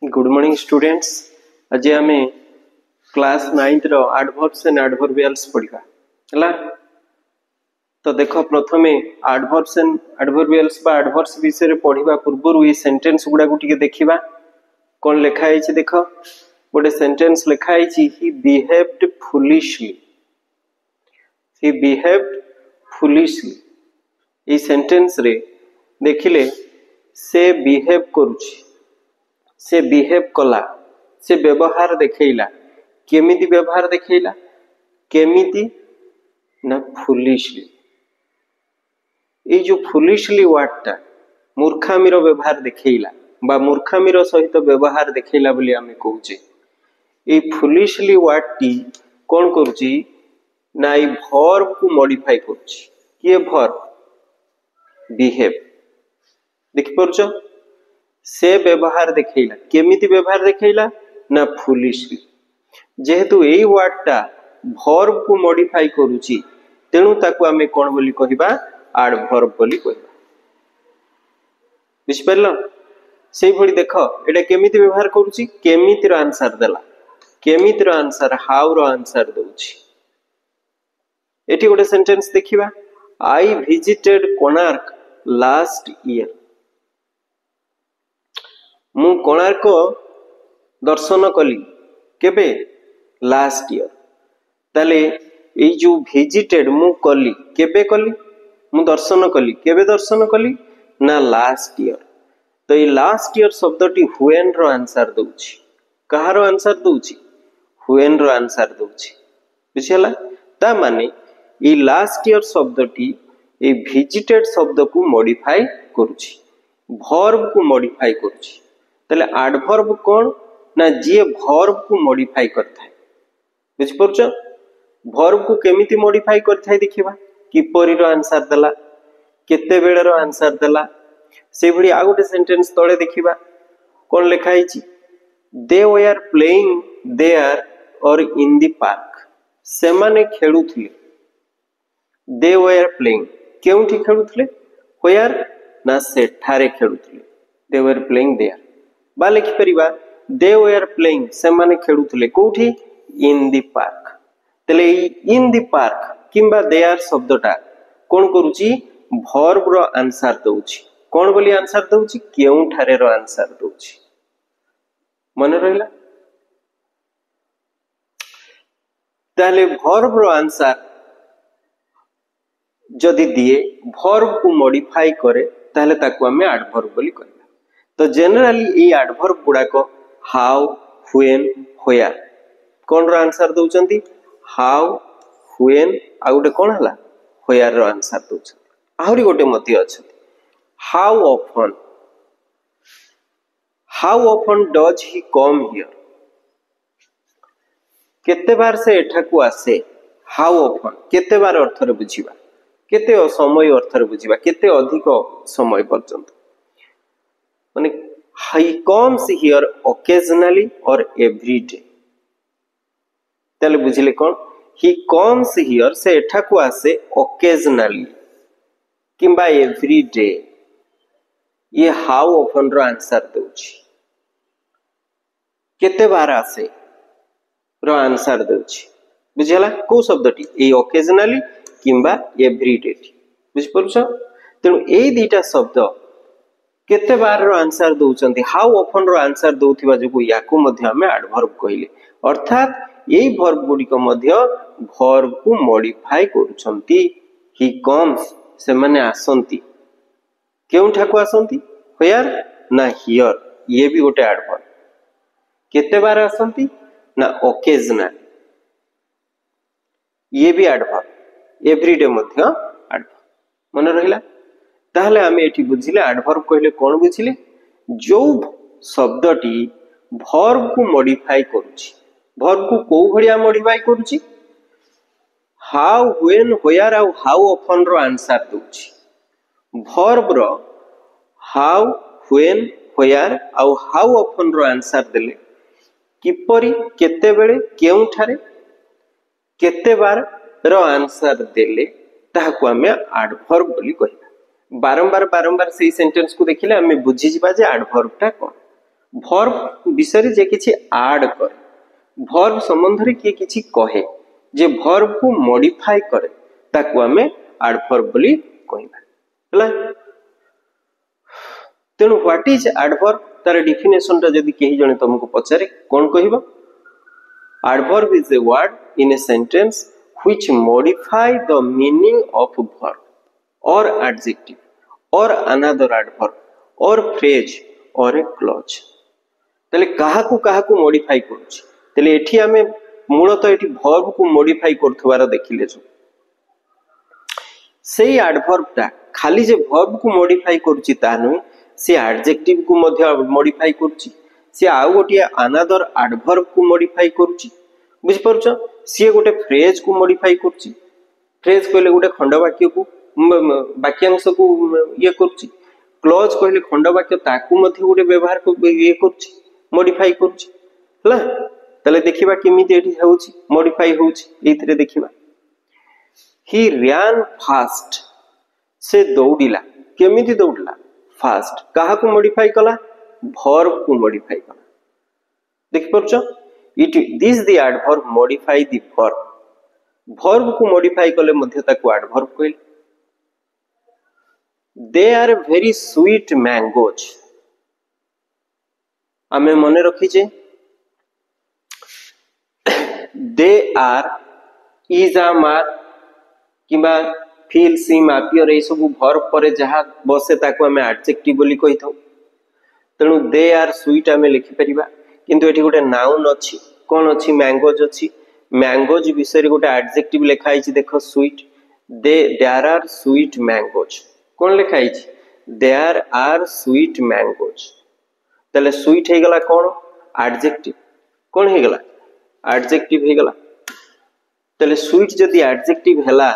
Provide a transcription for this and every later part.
Good morning students. आज आम class 9 row adverbs and adverbials पढ़ा है। तो देख प्रथम एडवर्ब्स एंड एडवर्बियल्स बा एडवर्ब्स विषय पढ़ा पूर्व ये सेंटेंस गुड़ा को देखा कौन लिखाई। देख गोटे सेंटेंस लिखाई, ही बिहेव्ड फुलिशली। ही बिहेव्ड फुलिशली ये सेंटेंस रे देखिले से बिहेव करुछि, से बिहेव कला, से व्यवहार देखैला। केमिति व्यवहार देखैला? केमिति ना फुलिशली। ये जो फुलिशली वर्डटा मूर्खामीर व्यवहार देखैला बा मूर्खामीर सहित व्यवहार देखैला बोली आमे कहूचे। ये फुलिशली वर्डटी कौन करुछि ना ये वर्ब को मॉडिफाई करुछि। किए वर्ब? बिहेव। देखि परछ से व्यवहार देखैला। केमिति व्यवहार देखैला ना फुलिशली। जेहेतु एई वर्डटा वर्ब को मॉडिफाई करूची तेणु ताकू आमे कोन बोली कहिबा? एडवर्ब बोली कहिबा। बुझि परलो? सेही भली देखो एटा केमिति व्यवहार करूची, केमिति रो आंसर देला। केमिति रो आंसर हाउ रो आंसर दोची। एठी गोटे सेंटेंस देखिबा, I visited Konark last year. मु कोणार्क दर्शन कली केबे? Last year. ताले ए जो विजिटेड मु कली केबे कली? मु दर्शन कली केबे दर्शन कली ना लास्ट ईयर। तो ये लास्ट ईयर शब्दटी व्हेन रो आंसर दोछि। कहार आंसर दोछि? व्हेन रो आंसर दोछि। बुझियला? ता माने ये लास्ट ईयर शब्दटी ए विजिटेड शब्द को मॉडिफाई करूछि, वर्ब को मॉडिफाई करूछि। ताले एडवर्ब कौन ना जे वर्ब को मॉडिफाई करता है। बुझ परछ? वर्ब को केमिति मॉडिफाई करता है देखिबा। किपरि रो आंसर देला, केते बेले रो आंसर देला। से भली आ गोटे सेंटेंस तळे देखिबा कोन लिखा हिची, दे वर प्लेइंग देयर और इन द पार्क। से माने खेलुथिले। दे वर प्लेइंग केउठी खेलुथिले? वेयर ना सेठारे खेलुथिले। दे वर प्लेइंग देयर बा लिखि परिबा दे वर प्लेइंग से माने खेलुथिले कोठी? इन द पार्क। तले इन द पार्क किंबा देयर शब्दटा कोन करूची? वर्ब रो आंसर दोची। कोन बोली आंसर दोची? केउठारे रो आंसर दोची। मन रहिला? ताले वर्ब रो आंसर जदि दिए वर्ब को मॉडिफाई करे ताले ताकू हमें एडवर्ब बोली कहबा। तो जनरली ये एडवर्ब गुडा को हाउ, व्हेन, वेयर कौन रो आंसर दउचंती? हाउ, व्हेन आ गोटे कौन हला? Where row answer दउचंती। आहुरी गोटे मती अछि, how often. How often does he come here. केते बार से एठा को आसे? हाउ ऑफन केते बार अर्थ रे बुझिबा, केते समय अर्थ रे बुझिबा, केते अधिक समय पर्यंत। माने he comes here occasionally or every day। ताले बुझिले कोन? he comes here से एठा को आसे occasionally किंबा every day। ये how often रो आंसर दोछि। केते बार आसे रो आंसर दोछि। बुझिला को शब्दटी? ए occasionally किंबा every day। बुझ परछ? तेनु ए दीटा शब्द केते बार रो आंसर दउचंती, हाउ ऑफन रो आंसर दउथिबा जको याकू मध्ये हमें एडवर्ब कहिले। अर्थात एई वर्ब गुडी को मध्ये वर्ब को मॉडिफाई करूचंती। ही कम्स से माने आसंती। केउठा को आसंती? वेयर ना हियर। ये भी गोटे एडवर्ब। केते बार आसंती ना ओकेजनल। ये भी एडवर्ब। एवरीडे मध्ये एडवर्ब। मन रहिला? ताहले आमे एठी बुझिले एडवर्ब कहले कोन बुझिले? जो शब्दटी वर्ब को मॉडिफाई करूची। वर्ब को को भडिया मॉडिफाई करूची? हाउ, व्हेन, वेयर आ हाउ ऑफन रो आंसर दोची। वर्ब रो हाउ, व्हेन, वेयर आ हाउ ऑफन रो आंसर देले किपरि, केते बेले, केउठारे, केते बार रो आंसर देले ताहाकू आमे एडवर्ब बोली कहिबा। बारंबार बारंबार से सेंटेंस को देखिले हमें बुझी जिबा जे एडवर्ब टा कोन। भर्ब विषय जे किछि ऐड करे, भर्ब संबंध रे किए किछि कहे जे भर्ब को मॉडिफाई करे ताकू आमे एडवर्ब बोली कहबा हला। तेणु व्हाट इज एडवर्ब तार डेफिनेशन ता जदी केही जणे तुमको पचारे कोन कहबो? Adverb is a word in a sentence which modify the meaning of a verb or adjective or another adverb or phrase or a clause। तले काहा को modify करूची, तले एठी आमे मूलतः एठी verb को modify करथवार देखिले जो सेही adverb ता खाली जे verb को modify करूची ता नुय, से adjective को मध्य modify करूची, से आउ गोटिया another adverb को modify करूची, बुझ परछ? सी गोटे फ्रेज को मॉडिफाई करछि, फ्रेज कहले गोटे खंड वाक्य को वाक्यांश को ये करछि, क्लॉज कहले खंड वाक्य ताकू मध्ये गोटे व्यवहार को ये करछि, मॉडिफाई करछि हला। तले देखिबा केमिति एठी होउछि मॉडिफाई होउछि, एथिरे देखिबा ही रैन फास्ट, से दौड़िला, केमिति दौड़िला? फास्ट। काहा को मॉडिफाई कला? वर्ब को मॉडिफाई कला, देखि परछ? This the adverb modify the verb, verb को modify कले मध्य ताकू adverb कहले। They are very sweet mangoes, आमे मने रखिजे they are is are किबा feel seem appear ए सब verb परे जहा बसे ताकू आमे adjective बोली कहिथौ। तेणु they are sweet आमे लिखि परिबा, किंतु एठी गोटे नाउन अछि, कोन अछि? मैंगोज अछि। मैंगोज विषय रे गोटे एडजेक्टिव लिखा आइछि, देखो sweet, there are sweet mangoes, कोन लिखा आइछि? There are sweet mangoes. तले स्वीट हे गला कोन? एडजेक्टिव। कोन हे गला? एडजेक्टिव हे गला। तले स्वीट जदी एडजेक्टिव हला,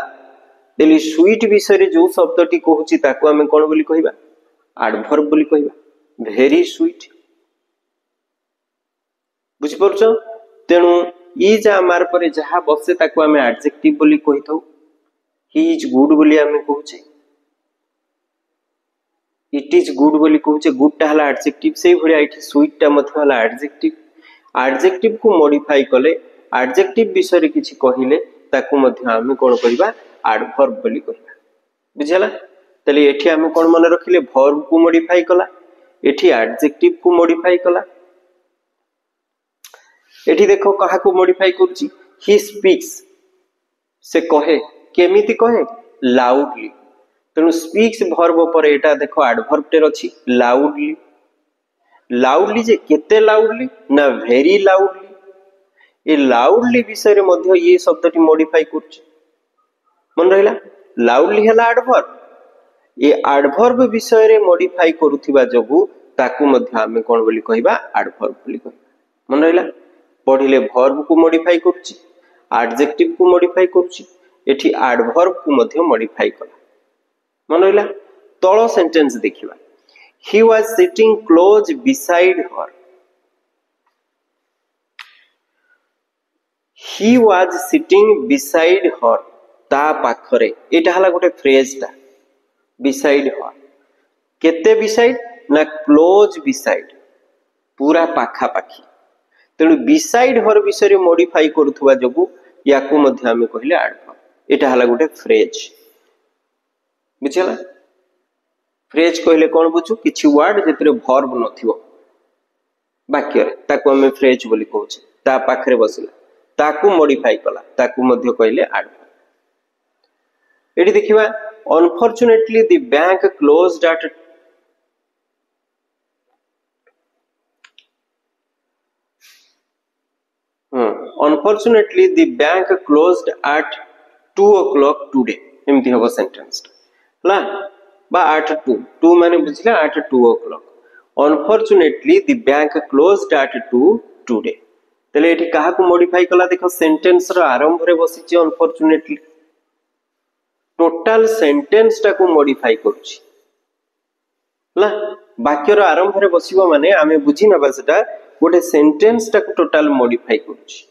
तले स्वीट विषय रे जो शब्दटी कहूची ताकू आमे कोन बोली कहिबा? एडवर्ब बोली कहिबा। वेरी स्वीट, बुझि परछ? तेणु इज आमार परे जहा बसे ताकू आमे एडजेक्टिव बोली कहिथौ। ही इज गुड बोली आमे कहूचे, इट इज गुड बोली कहूचे, गुड टा हला एडजेक्टिव, सेही भलिया इठी स्वीट टा मथ हला एडजेक्टिव। एडजेक्टिव को मॉडिफाई कले, एडजेक्टिव विषय रे किछि कहिले ताकू मध्य आमे कोन कहिबा? एडवर्ब बोली कहिबा, बुझियला? तले एठी आमे कोन मने रखिले? वर्ब को मॉडिफाई कला, एठी एडजेक्टिव को मॉडिफाई कला। एठी देखो कहा को मॉडिफाई करूची, ही स्पीक्स, से कहे, केमिति कहे? लाउडली। तेणु स्पीक्स वर्ब पर एटा देखो एडवर्ब टे अछि लाउडली। लाउडली जे केते लाउडली? ना वेरी लाउडली। ए लाउडली विषय रे मध्य ये शब्दटी मॉडिफाई करूची, मन रहिला? लाउडली हला एडवर्ब, ए एडवर्ब विषय रे मॉडिफाई करूथिबा जगु ताकू मध्य आमे कोन बोली कहिबा? एडवर्ब बोली कहिबा, मन रहिला? पढ़िले वर्ब को मॉडिफाई करूची, एडजेक्टिव को मॉडिफाई करूची, एठी एडवर्ब को मध्य मॉडिफाई कला, मन रहिला? तळ सेंटेंस देखिबा, he was sitting close beside her, he was sitting beside her, ता पाखरे, एटा हला गोटे फ्रेज ता, beside her, केते beside? ना close beside, पूरा पाखा पाखी। तेणु बिसाइड हर विषय रे मॉडिफाई करूथुवा जगु याकू मध्य आमे कहिले एडवर्ब, एटा हला गोटे फ्रेज, बुझियला? फ्रेज कहले कोन बुझु? किछि वर्ड जेतरे वर्ब नथिवो वाक्य रे ताकू आमे फ्रेज बोली कहूचे, ता पाखरे बसिला ताकू मॉडिफाई कला ताकू मध्य कहले एडवर्ब। एठी देखिबा, unfortunately the bank closed eight Unfortunately, the bank closed at 2 o'clock today. एमती हबो सेंटेंस ला बा at 2 माने बुझिला at 2 o'clock. Unfortunately, the bank closed at 2 today. तले एठी काहा को मॉडिफाई कला देखो, सेंटेंस रो आरंभ रे बसिची अनफॉर्चूनेटली, टोटल सेंटेंस टा को मॉडिफाई करूची ला। वाक्य रो आरंभ रे बसिबो माने आमे बुझी नबा सेटा गोटे सेंटेंस टा को टोटल मॉडिफाई करूची।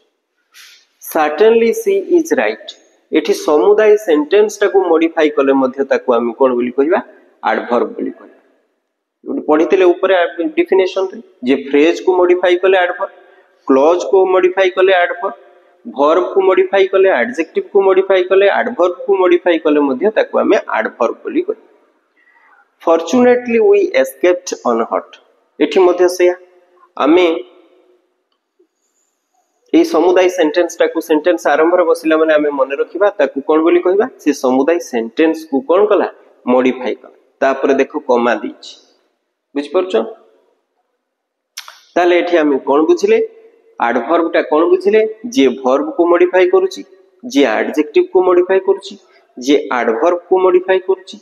Certainly she is right, एठी समुदाय सेंटेंस टा को मॉडिफाई कले मध्य ताकू आमे कोन बोली कहिबा? एडवर्ब बोली कहिबा। पढ़ी ऊपर डिफिनेशन रे जे फ्रेज को मॉडिफाई कले एडवर्ब, क्लॉज को मॉडिफाई कले एडवर्ब, वर्ब को मॉडिफाई कले, एडजेक्टिव को मॉडिफाई कले, एडवर्ब को मॉडिफाई कले मध्य ताको हमें एडवर्ब बोली कहि। फॉर्चूनेटली वी एस्केप्ड अनहर्ट, एठी मध्य से हमें ए समुदाय सेंटेंस टाको सेंटेंस आरंभ रे बसिला माने हमें मन रखिबा ताको कोन बोली कहिबा, से समुदाय सेंटेंस को कोन कला मॉडिफाई कला। तापर देखो कमा दीची, बुझ परछो। ताले एठी हमें कोन बुझिले, एडवर्ब टा कोन बुझिले, जे वर्ब को मॉडिफाई करूची, जे एडजेक्टिव को मॉडिफाई करूची, जे एडवर्ब को मॉडिफाई करूची,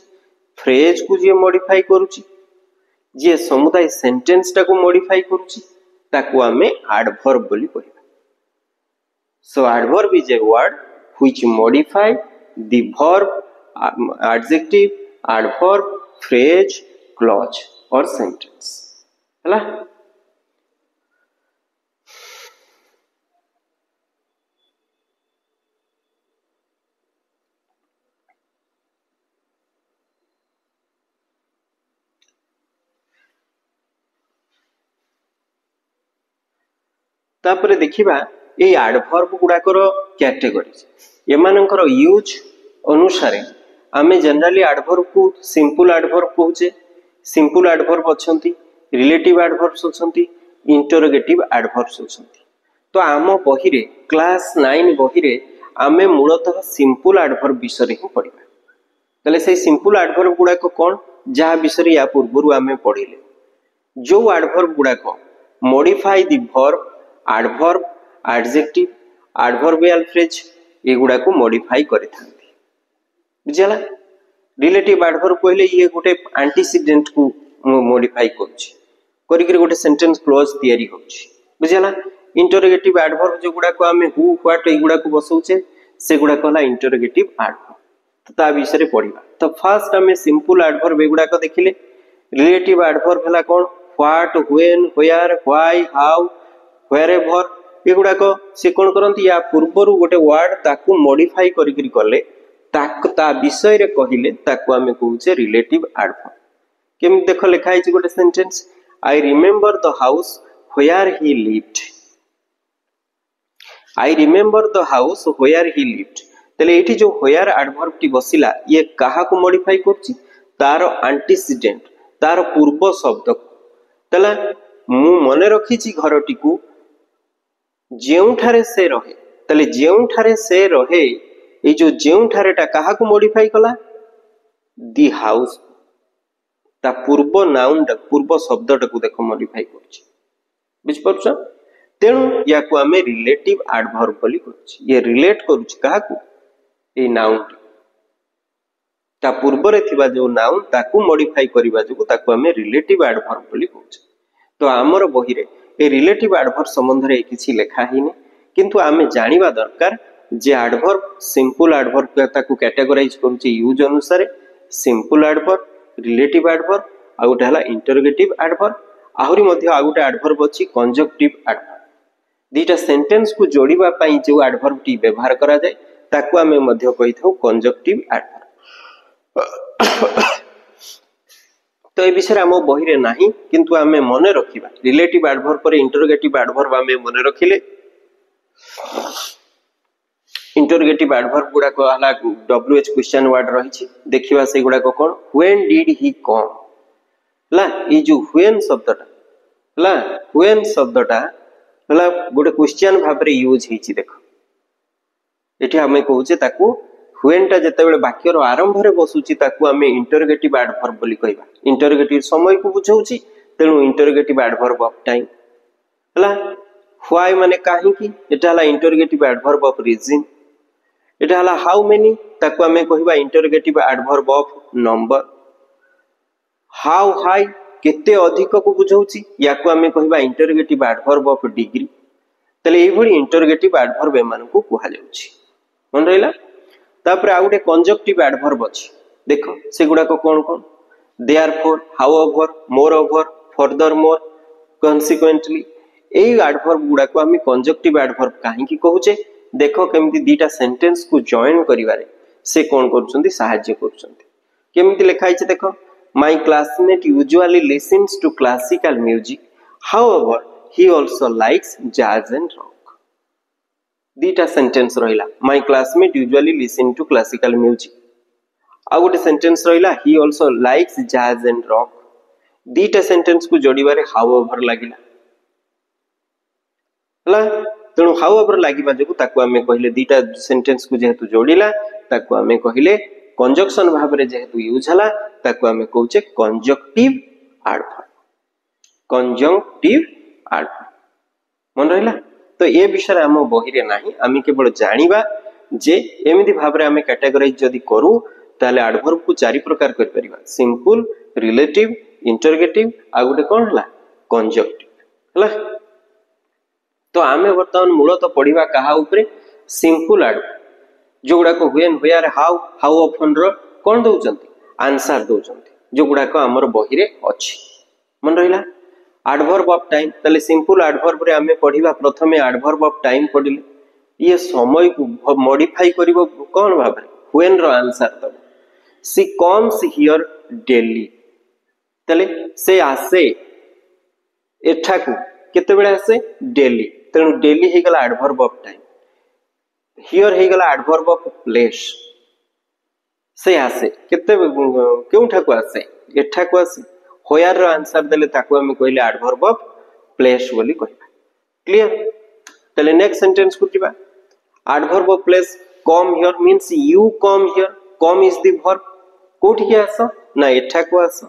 फ्रेज को जे मॉडिफाई करूची, जे समुदाय सेंटेंस टा को मॉडिफाई करूची ताको हमें एडवर्ब बोली कहिबा। So adverb is a word which modify the verb, adjective, adverb, phrase, clause or sentence. हला तापरे देखिबा ए एडवर्ब गुडाकर कैटेगरी एमानकर यूज अनुसार आमे जनरली एडवर्ब को सिंपल एडवर्ब कहूचे, सिंपल एडवर्ब अछंती, रिलेटिव एडवर्ब्स अछंती, इंटरोगेटिव एडवर्ब्स अछंती। तो आम बही रे क्लास 9 बही रे आमे मूलतः सिंपल एडवर्ब विषय रे पढिबा। तले से सिंपल एडवर्ब गुडा को कोन जहा विषय या पूर्वरु आमे पढिले, जो एडवर्ब गुडा को modify the verb, adverb, adjective, adverbial phrase एगुडा को मॉडिफाई करे थांती। बुझला, रिलेटिव एडवर्ब कहले ये गोटे एंटीसीडेंट को मॉडिफाई करूची करिक गोटे सेंटेंस क्लोज तयारी होची। बुझला, इंटरोगेटिव एडवर्ब जो गुडा को हमें हु व्हाट एगुडा को बसौचे से गुडा कहला इंटरोगेटिव एडवर्ब। तो ता विषय रे पढिबा। तो फर्स्ट हमें सिंपल एडवर्ब एगुडा को देखिले। रिलेटिव एडवर्ब हला कोन, what, when, where, why, how, wherever एगुडा को से कोन करंती या पूर्वरु गोटे वर्ड ताकू मॉडिफाई करिक करले ताक ता विषय रे कहिले ताकू हमें कहूचे रिलेटिव एडवर्ब। केम देखो लिखा है गोटे sentence, I remember the house where he lived. I remember the house where he lived. तले एठी जो व्हेयर एडवर्ब टी बसिला ये काहा को मॉडिफाई करची, तार एंटीसीडेंट, तार पूर्व शब्द को। तला मु मने रखीची घरटी को जेउठारे से रहे, तले जेउठारे से रहे ए जो जेउठारेटा काहा को मॉडिफाई कला, दी हाउस, ता पूर्व नाउन टा पूर्व शब्दटा को देखो मॉडिफाई करछि। बुझ परछ। तेणु या को हमें रिलेटिव एडवर्ब बोली करछि। ये रिलेट करछि काहा को, ए नाउन ता पूर्व रे थिबा जो नाउन ताकू मॉडिफाई करिबा जो ताकू हमें रिलेटिव एडवर्ब बोली कहछि। तो हमर बही रे ए रिलेटिव एडवर्ब संबंध रे किछि लेखा हिने, किंतु आमे जानिबा दरकार जे एडवर्ब सिंपल एडवर्ब ताकू कैटेगराइज करूछि यूज अनुसार, सिंपल एडवर्ब, रिलेटिव एडवर्ब आ गोटे हला इंटरोगेटिव एडवर्ब, आहुरी मध्ये आ गोटे एडवर्ब अछि कंजक्टिव एडवर्ब। दीटा सेंटेंस को जोड़िबा पई जो एडवर्ब टी व्यवहार करा जाय ताकू आमे मध्ये कहिथौ कंजक्टिव एडवर्ब। तो ए विषय आम बही रे नाही, किंतु आमे मने रखिबा रिलेटिव एडवर्ब पर इंटरोगेटिव एडवर्ब आमे मने रखिले। इंटरोगेटिव एडवर्ब गुडा को हला डब्ल्यूएच क्वेश्चन वर्ड रहिछि, देखिबा से गुडा को कोन, व्हेन डिड ही कम। ला ई जो व्हेन शब्दटा, ला व्हेन शब्दटा हला गोटे क्वेश्चन भाबरे यूज हिछि। देखो एठी हमें कहूचे ताकू व्हेन टा जेतेबेले वाक्यर आरंभ रे बसुची ताकू हमें इंटरोगेटिव एडवर्ब बोली कहबा। इंटरोगेटिव समय को बुझौची, तेणु इंटरोगेटिव एडवर्ब ऑफ टाइम। हला व्हाई माने काहे की, एटा हला इंटरोगेटिव एडवर्ब ऑफ रीजन। एटा हला हाउ मेनी, ताकू हमें कहबा interrogative adverb of number. How high केते अधिक को बुझौची, याकू हमें कहबा इंटरोगेटिव एडवर्ब ऑफ डिग्री। तले एई भली इंटरोगेटिव एडवर्ब एमान को कुहा जाउची। मन रहिला। तापर आ गोटे कंजक्टिव एडवर्ब अछि, देखो से गुडा को कोन कोन, देयरफॉर, हाउएवर, मोरओवर, फर्दरमोर, कन्सिक्वेंटली। एई एडवर्ब गुडा को हम कंजक्टिव एडवर्ब काहे की कहूचे, देखो केमिति दीटा सेंटेंस को जॉइन करिवारे से कोन करछंती, सहाय्य करछंती। केमिति लिखा हिचे देखो, My classmate usually listens to classical music. However, he also likes jazz and rock. दीटा सेंटेंस रहिला. My classmate usually listen to classical music. आ गोटे सेंटेंस रहिला. He also likes jazz and rock. दीटा सेंटेंस को जोड़िबारे however लागिला. हला तेणु however लागिबा जोगु ताकु आमे कहिले दीटा सेंटेंस को जेहेतु जोड़िला ताकु आमे कहिले कंजक्शन भाव रे जेहेतु यूज हला ताकु आमे कहउचे कंजक्टिव एडवर्ब. कंजक्टिव एडवर्ब मन रहिला. तो ए विषय आम बही रे नाही. आमे केवल जानिबा जे एमिति भाव रे आमे कैटेगराइज जदी करू ताले एडवर्ब को चारि प्रकार कर परिबा. सिंपल, रिलेटिव, इंटरोगेटिव आ गुटे कोन हला कंजक्टिव हला. तो आमे वर्तमान मूल तो पढ़िबा कहा ऊपर सिंपल एडवर्ब जो गुडा को व्हेन वेयर हाउ ऑफन रो कोन दउचंती आंसर दउचंती जो गुडा को हमर बही रे अछि मन रहिला. एडवर्ब ऑफ टाइम तले सिंपल एडवर्ब रे आमे पढ़िबा प्रथमे एडवर्ब ऑफ टाइम पढ़िले ये समय को मॉडिफाई करिवो कोन भाबरे व्हेन रो आंसर दब. सी कम्स हियर डेली तले से आसे एठा को केते बेले आसे डेली तेणु डेली हे गला एडवर्ब ऑफ टाइम. हियर हे गला एडवर्ब ऑफ प्लेस. से आसे केते केउठा को आसे एठा को आसे होयर रो आंसर देले ताको हम कहले एडवर्ब ऑफ प्लेस बोली कहबा. क्लियर. तले नेक्स्ट सेंटेंस को दिबा. Adverb of place come here means you come here. Come is the verb. कोठी के आसो ना एठा को आसो.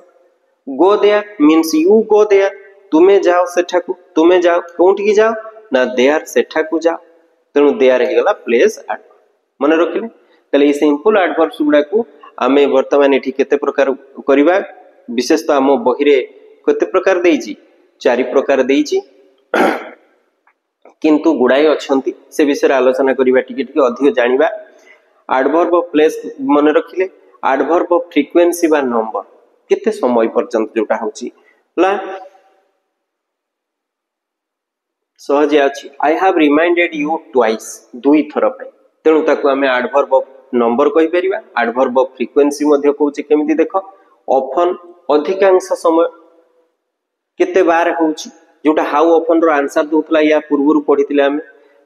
Go there means you go there. तुमे जाओ सेठा को. तुमे जाओ कोठी की जाओ ना देयर सेठा को जाओ. तेणु देयर हे गला प्लेस एडवर्ब मन रखिले. तले ई सिंपल एडवर्ब्स गुडा को आमे वर्तमान एठी केते प्रकार करिबा. विशेष तो आम बही रे केते प्रकार देइची 4 प्रकार देइची किंतु गुडाई अछंती से विषय आलोचना करिबा टिके टिके अधिक जानिबा. एडवर्ब ऑफ प्लेस मन रखिले. एडवर्ब ऑफ फ्रीक्वेंसी बा नंबर केते समय पर्यंत जोटा होची ला सहज अछि. आई हैव रिमाइंडेड यू ट्वाइस दुई थर पे. तेणु ताकू आमे एडवर्ब ऑफ नंबर कहि परिबा. एडवर्ब ऑफ फ्रीक्वेंसी मध्ये कहउचे केमिति देखो ऑफन अधिकांश समय केते बार होउची जोटा हाउ ऑफन रो आंसर दोतला या पूर्वरु पढितिले आमे.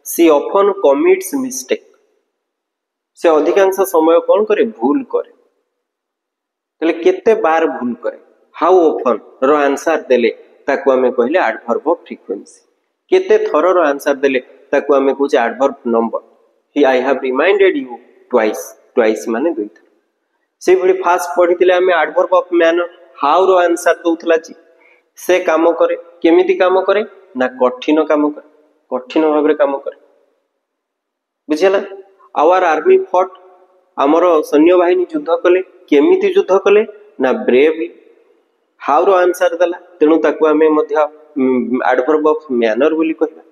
सी ऑफन कमिट्स मिस्टेक. से अधिकांश समय कोन करे भूल करे. तले केते बार भूल करे. हाउ ऑफन रो आंसर देले ताकू आमे कहले एडवर्ब ऑफ फ्रीक्वेंसी. केते थर रो आंसर देले ताकू आमे कहउचे adverb number. He I have reminded you twice. Twice माने दुई थर. से भली फास्ट पढितिले आमे एडवर्ब ऑफ मैनर हाउ रो आंसर दोतला जी. से काम करे केमिति काम करे ना कठिन काम करे. कठिन भाबरे काम करे. बुझिला. आवर आर्मी फॉट हमर सैन्य बाहिनी युद्ध कले केमिति युद्ध कले ना ब्रेवली. हाउ रो आंसर दला तेणु ताकू आमे मध्य एडवर्ब ऑफ मैनर बोली कहबा.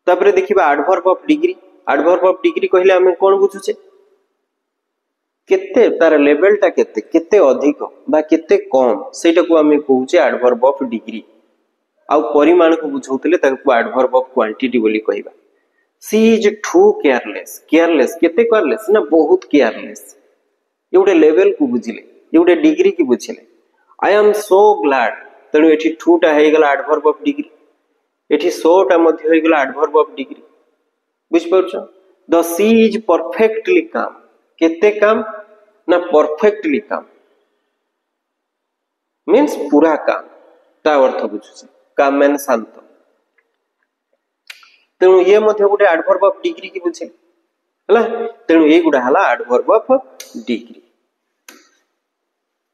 तापरे देखिबा adverb of degree. Adverb of degree कहले आमे कोन बुझुचे केते तार लेवल टा केते केते अधिक बा केते कम सेटा को आमे कहउचे एडवर्ब ऑफ डिग्री. आ परिमाण को बुझौतले ताकू एडवर्ब ऑफ क्वांटिटी बोली कहबा. सी इज टू केयरलेस. केयरलेस केते केयरलेस ना बहुत केयरलेस. एउडे लेवल को बुझिले एउडे डिग्री की बुझिले. आई एम सो ग्लैड तेणु एठी टू टा हे गला एडवर्ब ऑफ डिग्री. एठी सो टा मध्ये हे गला एडवर्ब ऑफ डिग्री. बुझ परछो. द सी इज परफेक्टली काम. केते काम ना परफेक्टली काम मीन्स पूरा काम. ता अर्थ बुझुछे काम मैंने शांत. तेणु ये मध्ये गोटे एडवर्ब ऑफ डिग्री की बुझे हला. तेणु ए गुडा हला एडवर्ब ऑफ डिग्री.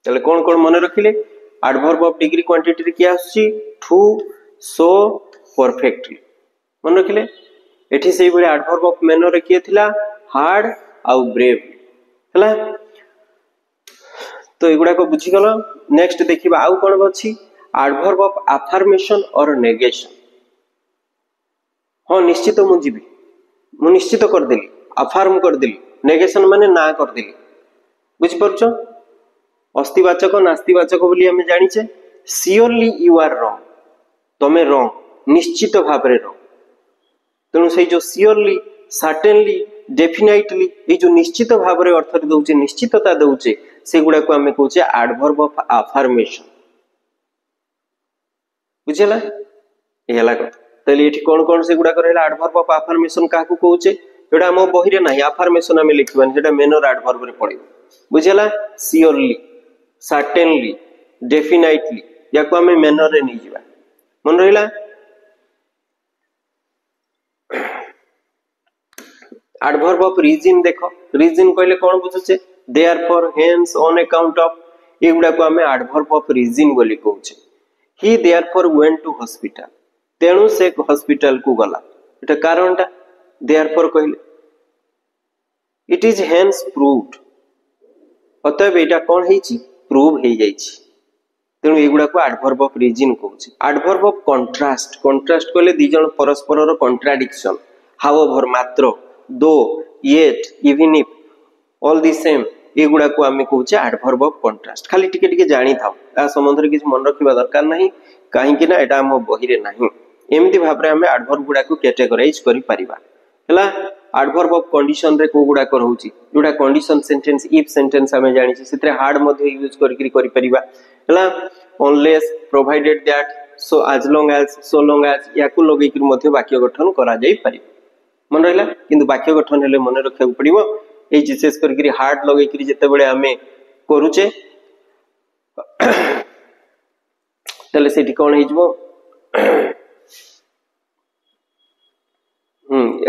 तले कोन कोन मन रखिले एडवर्ब ऑफ डिग्री क्वांटिटी रे किया आछि टू सो परफेक्टली मन रखिले. एठी सेही बळे एडवर्ब ऑफ मैनर रे किए थिला हार्ड आ ब्रेव हला. तो एगुडा को बुझी गलो. नेक्स्ट देखिबा आउ कोन अछि एडवर्ब ऑफ अफर्मेशन और नेगेशन. हां निश्चित मु जीबी मु निश्चित कर देली अफर्म कर देली. नेगेशन माने ना कर देली. बुझि परछो. अस्तिवाचक नास्तिवाचक बोली हमें जानिचे. सियोरली यू आर रॉन्ग तमे रॉन्ग निश्चित भाबरे रॉन्ग. तेणु से जो सियोरली सर्टेनली डेफिनेटली ये जो निश्चित भाव में अर्थ दौचे निश्चितता दौचे से गुड़ा को आम कहे एडवर्ब ऑफ अफर्मेशन बुझेला ये कथा ताले ये कौन कौन से गुड़ा एडवर्ब ऑफ अफर्मेशन क्या कहे जोड़ा आम बही ना अफर्मेशन आम लिखा जो मेनर एडवर्ब रे पड़े बुझेला सियोरली सर्टेनली डेफिनेटली या को आम मेनर रे नहीं जावा मन रहिला एडवर्ब ऑफ रीजन देखो रीजन कहले कौन बुझुचे therefore hence on account of ये गुड़ा को आम एडवर्ब ऑफ रीजन बोली कहूचे he therefore went to hospital तेणु से हॉस्पिटल को गला एटा कारणटा देयरफॉर कहले इट इज हेंस प्रूव्ड अतएव एटा कौन हेची प्रूव हे जाइछि तेणु एगुड़ा को एडवर्ब ऑफ रीजन कहूचे एडवर्ब ऑफ कंट्रास्ट कंट्रास्ट कहले दी जण परस्पर रो कॉन्ट्राडिक्शन हाउएवर मात्र दो yet even if all the same एगुड़ा को आम कहे एडवर्ब ऑफ कंट्रास्ट खाली टिके टिके जानी था या संबंध में किसी मन रखा दरकार नहीं कहीं ना एटा आम बही रे नहीं एमती भाव में आम एडवर्ब गुड़ा को कैटेगराइज करि परिबा हला एडवर्ब ऑफ कंडीशन रे को गुड़ा रहउची जोडा कंडीशन सेंटेंस इफ सेंटेंस आम जानि छी सेतरे हार्ड मध्ये यूज करि परिबा हला unless provided that so as long as so long as या को लगै कि मध्ये वाक्य गठन करा जाई पारि मन रहिला किंतु वाक्य गठन हेले मन रखा पड़िबो ए विशेष करके हार्ड लगे कि जिते बड़े आम करुचे तले सेठी कौन हो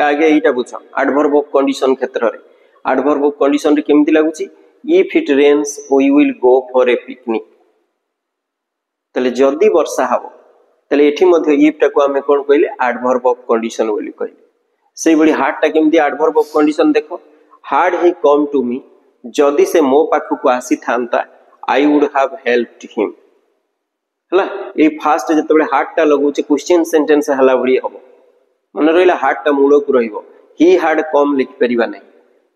आगे एटा बुझ एडवर्ब ऑफ कंडीशन क्षेत्र रे एडवर्ब ऑफ कंडीशन रे केमति लागुची if it rains we will go for a picnic तले जदी वर्षा हबो तले एठी मध्ये इफ टा को आमे कोन कहले एडवर्ब ऑफ कंडीशन बोली कहले सेई बडी हार्ड टा केमति एडवर्ब ऑफ कंडीशन देखो had he come to me जदि से मो पाखु को आसी थांता I would have helped him हला ए फास्ट जतबे हार्ड टा लगुचे क्वेश्चन सेंटेंस हला बडी हबो मन रहिला हार्ड टा मूल को रहिबो ही हार्ड कम लिख परिबा नै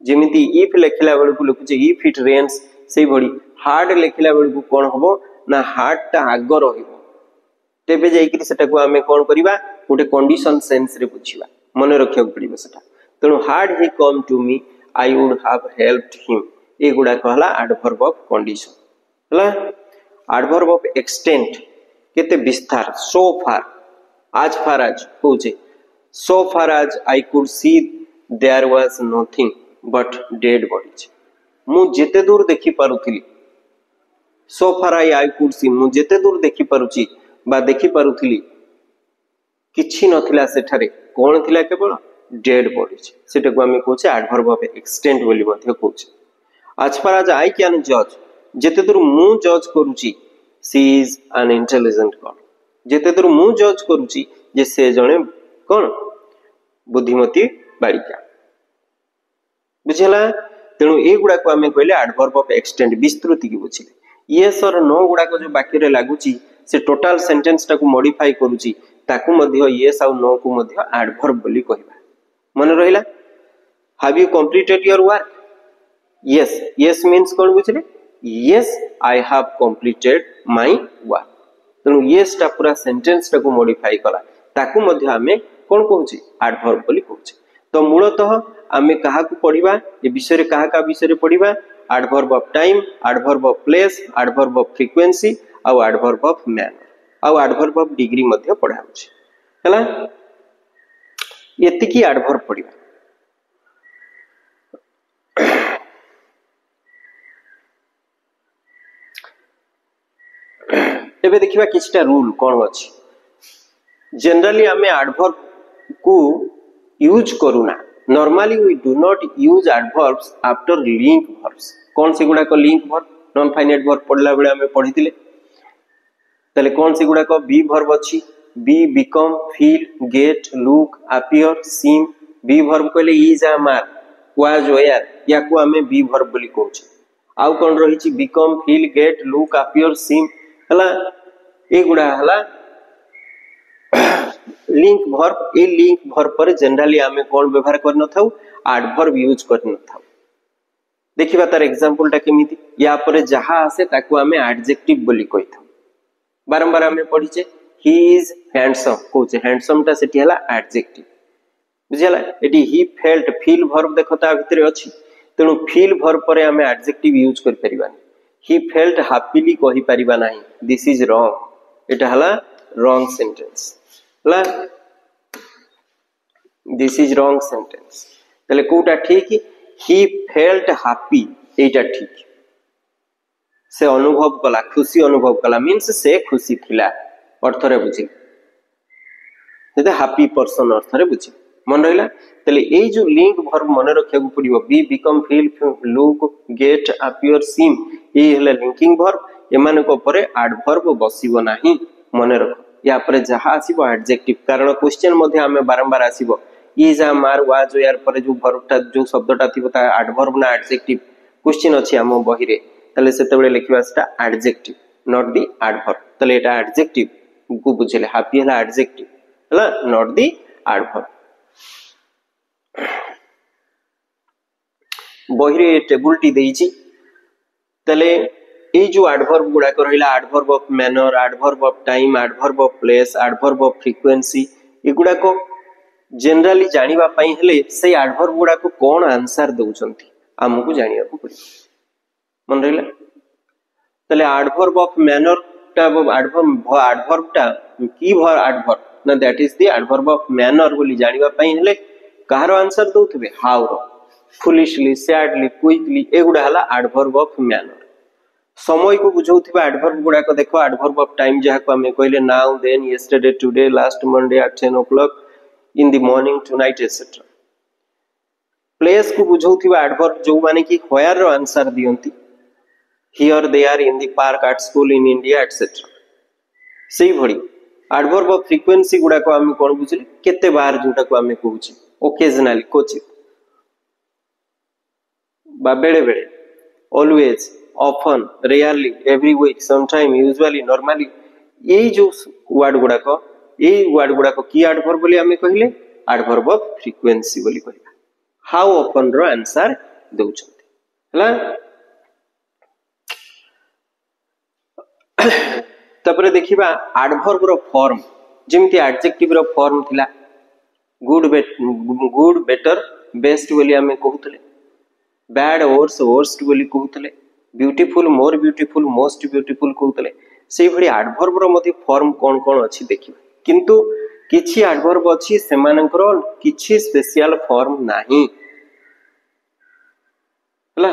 जेमिति इफ लेखिला बेल को लिखुचे इफ इट रेन्स सेई बडी हार्ड लेखिला बेल को कोन हबो ना हार्ड टा आग रहिबो तेबे जाई कि सेटा को हमें कोन करिबा गोटे कंडीशन सेंस रे बुझिबा मन रखिया पड़िबो सेटा तेणु had he come to me I would have helped him ए गुडा कहला एडवर्ब ऑफ कंडीशन हला एडवर्ब ऑफ एक्सटेंट केते विस्तार सो फार आज कहूचे so far as I could see there was nothing but dead bodies मु जेते दूर देखि पारुथिली सो फार आई कुड सी मु जेते दूर देखि पारुची बा देखि पारुथिली किछि नथिला सेठारे कोन थिला केवल डेड बॉडीज सेटा को हमें कहूचे एडवर्ब ऑफ एक्सटेंट बोली मध्ये कहूचे आज फार आज आई कैन जज जेते दूर मु जज करूची सी इज एन इंटेलिजेंट गर्ल जेते दूर मु जज करूची जे से जणे कोन बुद्धिमती बालिका बुझला तेणु ए गुडा को हमें कहले एडवर्ब ऑफ एक्सटेंट विस्तृति की बुझिले यस और नो गुडा को जो वाक्य रे लागुची से टोटल सेंटेंस टा को मॉडिफाई करूची ताकू मध्ये यस और नो को मध्ये एडवर्ब बोली कहबा मन रहिला have you completed your work yes yes means कोन बुझले yes I have completed my work तेणु यस टा पूरा सेंटेंस टा को मॉडिफाई कला ताकू मध्ये हमें कोन कहूची एडवर्ब बोली कहूची तो मूलतः आमे कहा को पढ़िबा ए विषय रे कहा का विषय रे पढ़िबा adverb of time adverb of place adverb of frequency और एडवर्ब ऑफ मैनर और एडवर्ब ऑफ डिग्री मध्ये पढ़ाउची हला एतिकी एडवर्ब पढ़िबा एबे देखिबा किछटा रूल कोन अछि जनरली आमे एडवर्ब को यूज करूना normally we do not use adverbs after link verbs कौन से गुडा को link verb non finite verb पढ़ला बेले हमें पढ़िथिले तले कौन से गुडा को बी वर्ब अछि be become feel get look appear seem be verb कहले इज आर वाज वेयर या को हमें बी वर्ब बोली कहूछ आउ कोन रही छि become feel get look appear seem हला ए गुडा हला लिंक वर्ब ए लिंक वर्ब पर जनरली आमे कोन व्यवहार करन थाउ एडवर्ब यूज करन थाउ देखिबा तार एग्जांपल टा केमिति या पर जहा आसे ताकू आमे एडजेक्टिव बोली कहि थाउ बारंबार आमे पढिचे ही इज हैंडसम कोचे हैंडसम टा सेठी हला एडजेक्टिव बुझीगला एटी ही फेल्ट फील वर्ब देखो ता भितर अछि तेणु फील वर्ब पर आमे एडजेक्टिव यूज कर परिबानी ही फेल्ट हैप्पीली कहि परिबा नाही दिस इज रॉन्ग एटा हला रॉन्ग सेंटेंस हला दिस इज रॉन्ग सेंटेंस तले कोटा ठीक ही फेल्ट हैप्पी एटा ठीक से अनुभव कला खुशी अनुभव कला मीन्स से खुशी थिला अर्थ रे बुझी जेते हैप्पी पर्सन अर्थ रे बुझी मन रहिला तले ए जो लिंक वर्ब मन रखिया को पड़िबो be become feel look get appear seem ए हला लिंकिंग वर्ब एमान को परे एडवर्ब बसिबो नाही मन रख या परे जहा आसीबो एडजेक्टिव कारण क्वेश्चन मध्ये हमें बारंबार आसीबो इज आ मार वाज यार परे जो वर्बटा जो शब्दटा थिबो ता एडवर्ब ना एडजेक्टिव क्वेश्चन अछि हम बही रे तले सेते बेले लिखिबा सेटा एडजेक्टिव नॉट द एडवर्ब तले एटा एडजेक्टिव को बुझले हैप्पी हला एडजेक्टिव हला नॉट द एडवर्ब बही रे टेबल टी देइची तले ए जो एडवर्ब गुडा को रहिला adverb of manner adverb of time adverb of place adverb of frequency ए गुडा को जनरली जानिबा पई हेले से एडवर्ब गुडा को कोन आंसर दउचंती हमकु जानिया को पड़ी मन रहिला तले एडवर्ब ऑफ मैनर टा एडवर्ब टा की भर एडवर्ब ना that is the adverb of manner बोली जानिबा पई हेले कहारो आंसर दउथबे हाउ रो फुलिशली सैडली क्विकली एगुडा हला एडवर्ब ऑफ मैनर समय को बुझौथिबा एडवर्ब गुडा को देखो एडवर्ब ऑफ टाइम जहा को हमें कहले now then yesterday today last Monday at 10 o'clock in the morning tonight etcetera place को बुझौथिबा एडवर्ब जो माने कि व्हेयर रो आंसर दियंती here they are in the park at school in India etcetera सेही भड़ी एडवर्ब ऑफ फ्रीक्वेंसी गुडा को हमें कोन बुझले केते बार जोटा को हमें कहूची ओकेजनली क्वचित बा बेड़े बेड़े always often rarely every week sometime usually normally ये जो वर्ड गुडा को की एडवर्ब बोली हमें कहले एडवर्ब ऑफ फ्रीक्वेंसी बोली कहला हाउ ऑफन रो आंसर दउछंती हला तपरे देखिबा एडवर्ब रो फॉर्म जेमति एडजेक्टिव रो फॉर्म थिला गुड बेटर बेस्ट बोली हमें कहउतले बैड वर्स वर्स्ट बोली कहउतले beautiful more beautiful most beautiful कहउतले सेही भली एडवर्ब रो मध्ये फॉर्म कोन कोन अछि देखिबा किंतु किछि एडवर्ब अछि सेमानकर किछि स्पेशल फॉर्म नाही हला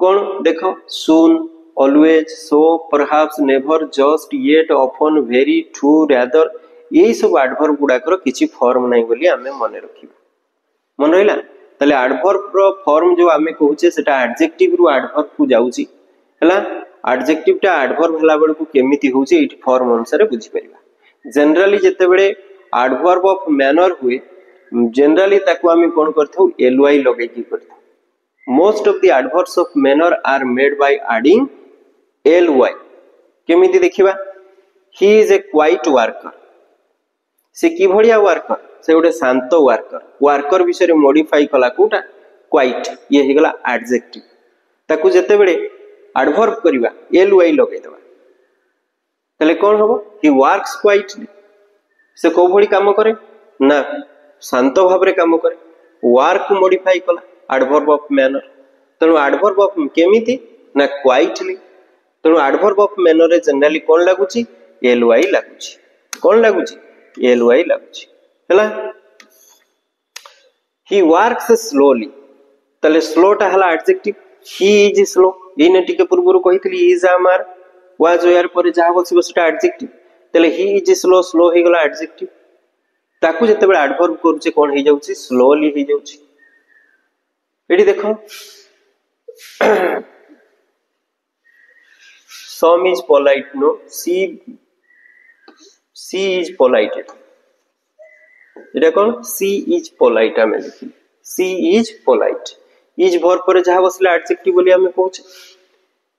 कोन देखो soon always so perhaps never just yet often very true rather एई सब एडवर्ब गुडाकर किछि फॉर्म नाही बोली हमें मने रखिबा मन रहिला तले एडवर्ब रो फॉर्म जो हमें कहूचे सेटा एडजेक्टिव रु एडवर्ब को जाउची हला एडजेक्टिव टा एडवर्ब हला बेल को केमिति होउची इट फॉर्म अनुसार बुझी परिबा जनरली जते बेले एडवर्ब ऑफ मैनर हुए जनरली ताको हमें कोन करथौ ly लगे की करथौ most of the adverbs of manner are made by adding ly केमिति देखिबा he is a quiet worker से की भड़िया वर्कर से गोटे शांत वर्कर विषय मॉडिफाई कला कोटा क्वाइट ये हे गला एडजेक्टिव ताकू जते बेले एडवर्ब करबा ly लगे देबा तले कोन होबो ही वर्क्स क्वाइटली से को भड़ी काम करे ना शांत भाबरे काम करे वर्क मॉडिफाई कला एडवर्ब ऑफ मैनर तनो एडवर्ब ऑफ केमिति ना क्वाइटली तनो एडवर्ब ऑफ मैनर रे जनरली कोन लागुची ly लागुची कोन लागुची ly लागुची हला ही वर्क्स स्लोली तले स्लो टा हला एडजेक्टिव ही इज स्लो एने टिके पूर्वरु कहितली इज आमार वाज यार पर जा बसिबो सेटा एडजेक्टिव तले ही इज स्लो स्लो हे गला एडजेक्टिव ताकू जते बेला एडवर्ब करूचे कोन हे जाउची स्लोली हे जाउची एडी देखो Sam is polite no she is polite एटा कोन सी इज पोलाइट हमें लिखी she is polite is verb पर जहा बसला एडजेक्टिव बोली हमें कहूचे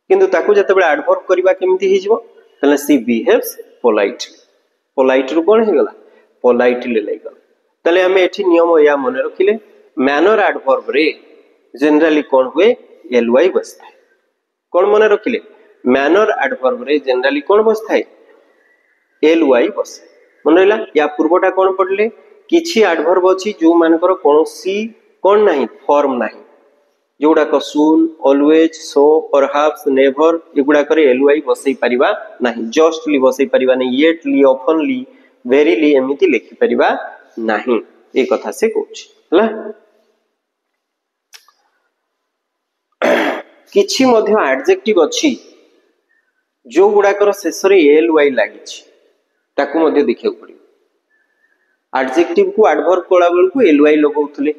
किंतु ताकू जते बेला एडवर्ब करबा केमिति हे जिवो तले सी बिहेव्स पोलाइट रु कोन हे गला पोलाइटली लागल तले हमें एठी नियम या मने रखिले मैनर एडवर्ब रे जनरली कोन हुए ly बसता कोन मने रखिले मैनर एडवर्ब रे जनरली कोन बसता ly बसे मन रहिला या पूर्वटा कोन पडले किछि एडवर्ब अछि जो मानकर कोनोसी कोन नाही फॉर्म नाही जोड़ाक सून ऑलवेज सो परहाप्स नेवर एगुड़ा करे एलवाई बसई परिबा नाही जस्टली बसई परिबा नाही येटली ऑफनली वेरीली एमिति लिखि परिबा नाही ए कथा से कहूछि हला किछि मध्य एडजेक्टिव अछि जो गुड़ाकर शेष रे एल वाई लागिछि ताकू मध्य देखियो पड़िबो एडजेक्टिव को एडवर्ब कोला बेल को एल वाई लगाउथले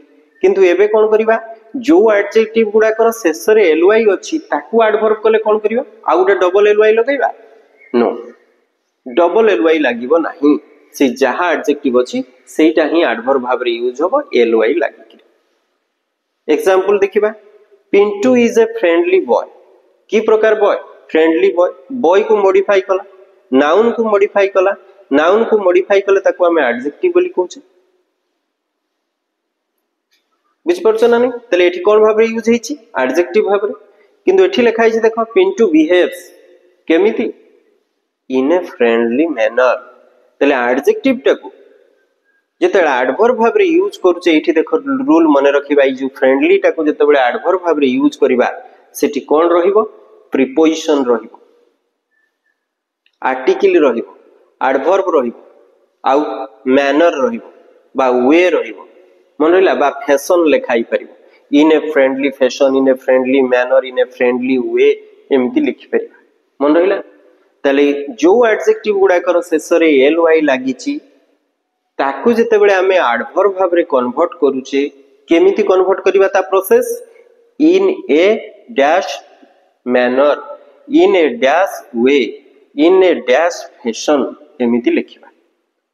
किंतु एबे कोन करिबा जो एडजेक्टिव गुड़ाकर शेष रे एल वाई अछि ताकू एडवर्ब कले कोन करिबा आ गुटे डबल एल वाई लगाइबा नो डबल एल वाई लागिबो नाही से जहा एडजेक्टिव अछि सेटा ही एडवर्ब भाव रे यूज होबो एल वाई लागि एग्जांपल देखिबा Pintu is a friendly boy की प्रकार बॉय फ्रेंडली बॉय बॉय को मॉडिफाई कला नाउन को मॉडिफाई कला नाउन को मॉडिफाई कले ताको हमें एडजेक्टिव बोली कहूचे बुझ परछ ना नहीं तले एठी कोन भाबरे यूज हेछि एडजेक्टिव भाबरे किंतु एठी लिखा हेछि देखो पिंटू बिहेव्स केमिति इन ए फ्रेंडली मैनर तले एडजेक्टिव टाको जेते एडवर्ब भाबरे यूज करूचे एठी देखो रूल मने रखिबा ई जो फ्रेंडली टाको जेते बेले एडवर्ब भाबरे यूज करिबा सेठी कोन रहिबो प्रीपोजिशन रहिबो आर्टिकल रहिबो एडवर्ब रहिबो आउ मैनर रहिबो बा वे रहिबो मन रहिला बा फैशन लेखाई परिबो in a friendly fashion in a friendly manner in a friendly way एमति लिखि परिबा मन रहिला तले जो एडजेक्टिव गुडा कर शेष रे एल वाई लागिची ताकू जेते बेले हमें एडवर्ब भाव रे कन्वर्ट करूचे केमिति कन्वर्ट करिबा ता process in a dash manner in a dash way in a dash fashion एमिति लिखिबा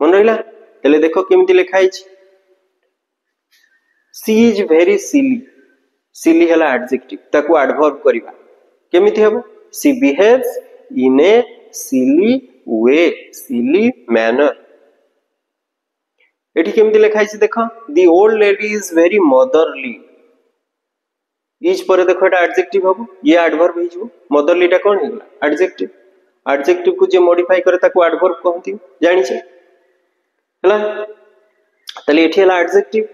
मन रहिला तले देखो केमिति लिखा हिची सी इज वेरी सिली सिली हला एडजेक्टिव ताकू एडवर्ब करिबा केमिति हेबो सी बिहेव्स इन ए सिली वे सिली मैनर एठी केमिति लिखा हिची देखो the old lady is very motherly is पर देखो एटा एडजेक्टिव हबो ये एडवर्ब हे जिवो मदरली टा कोन हेगला एडजेक्टिव एडजेक्टिव को जे मॉडिफाई करे ताकू एडवर्ब कहंती जानि छै हला तले एठी हला एडजेक्टिव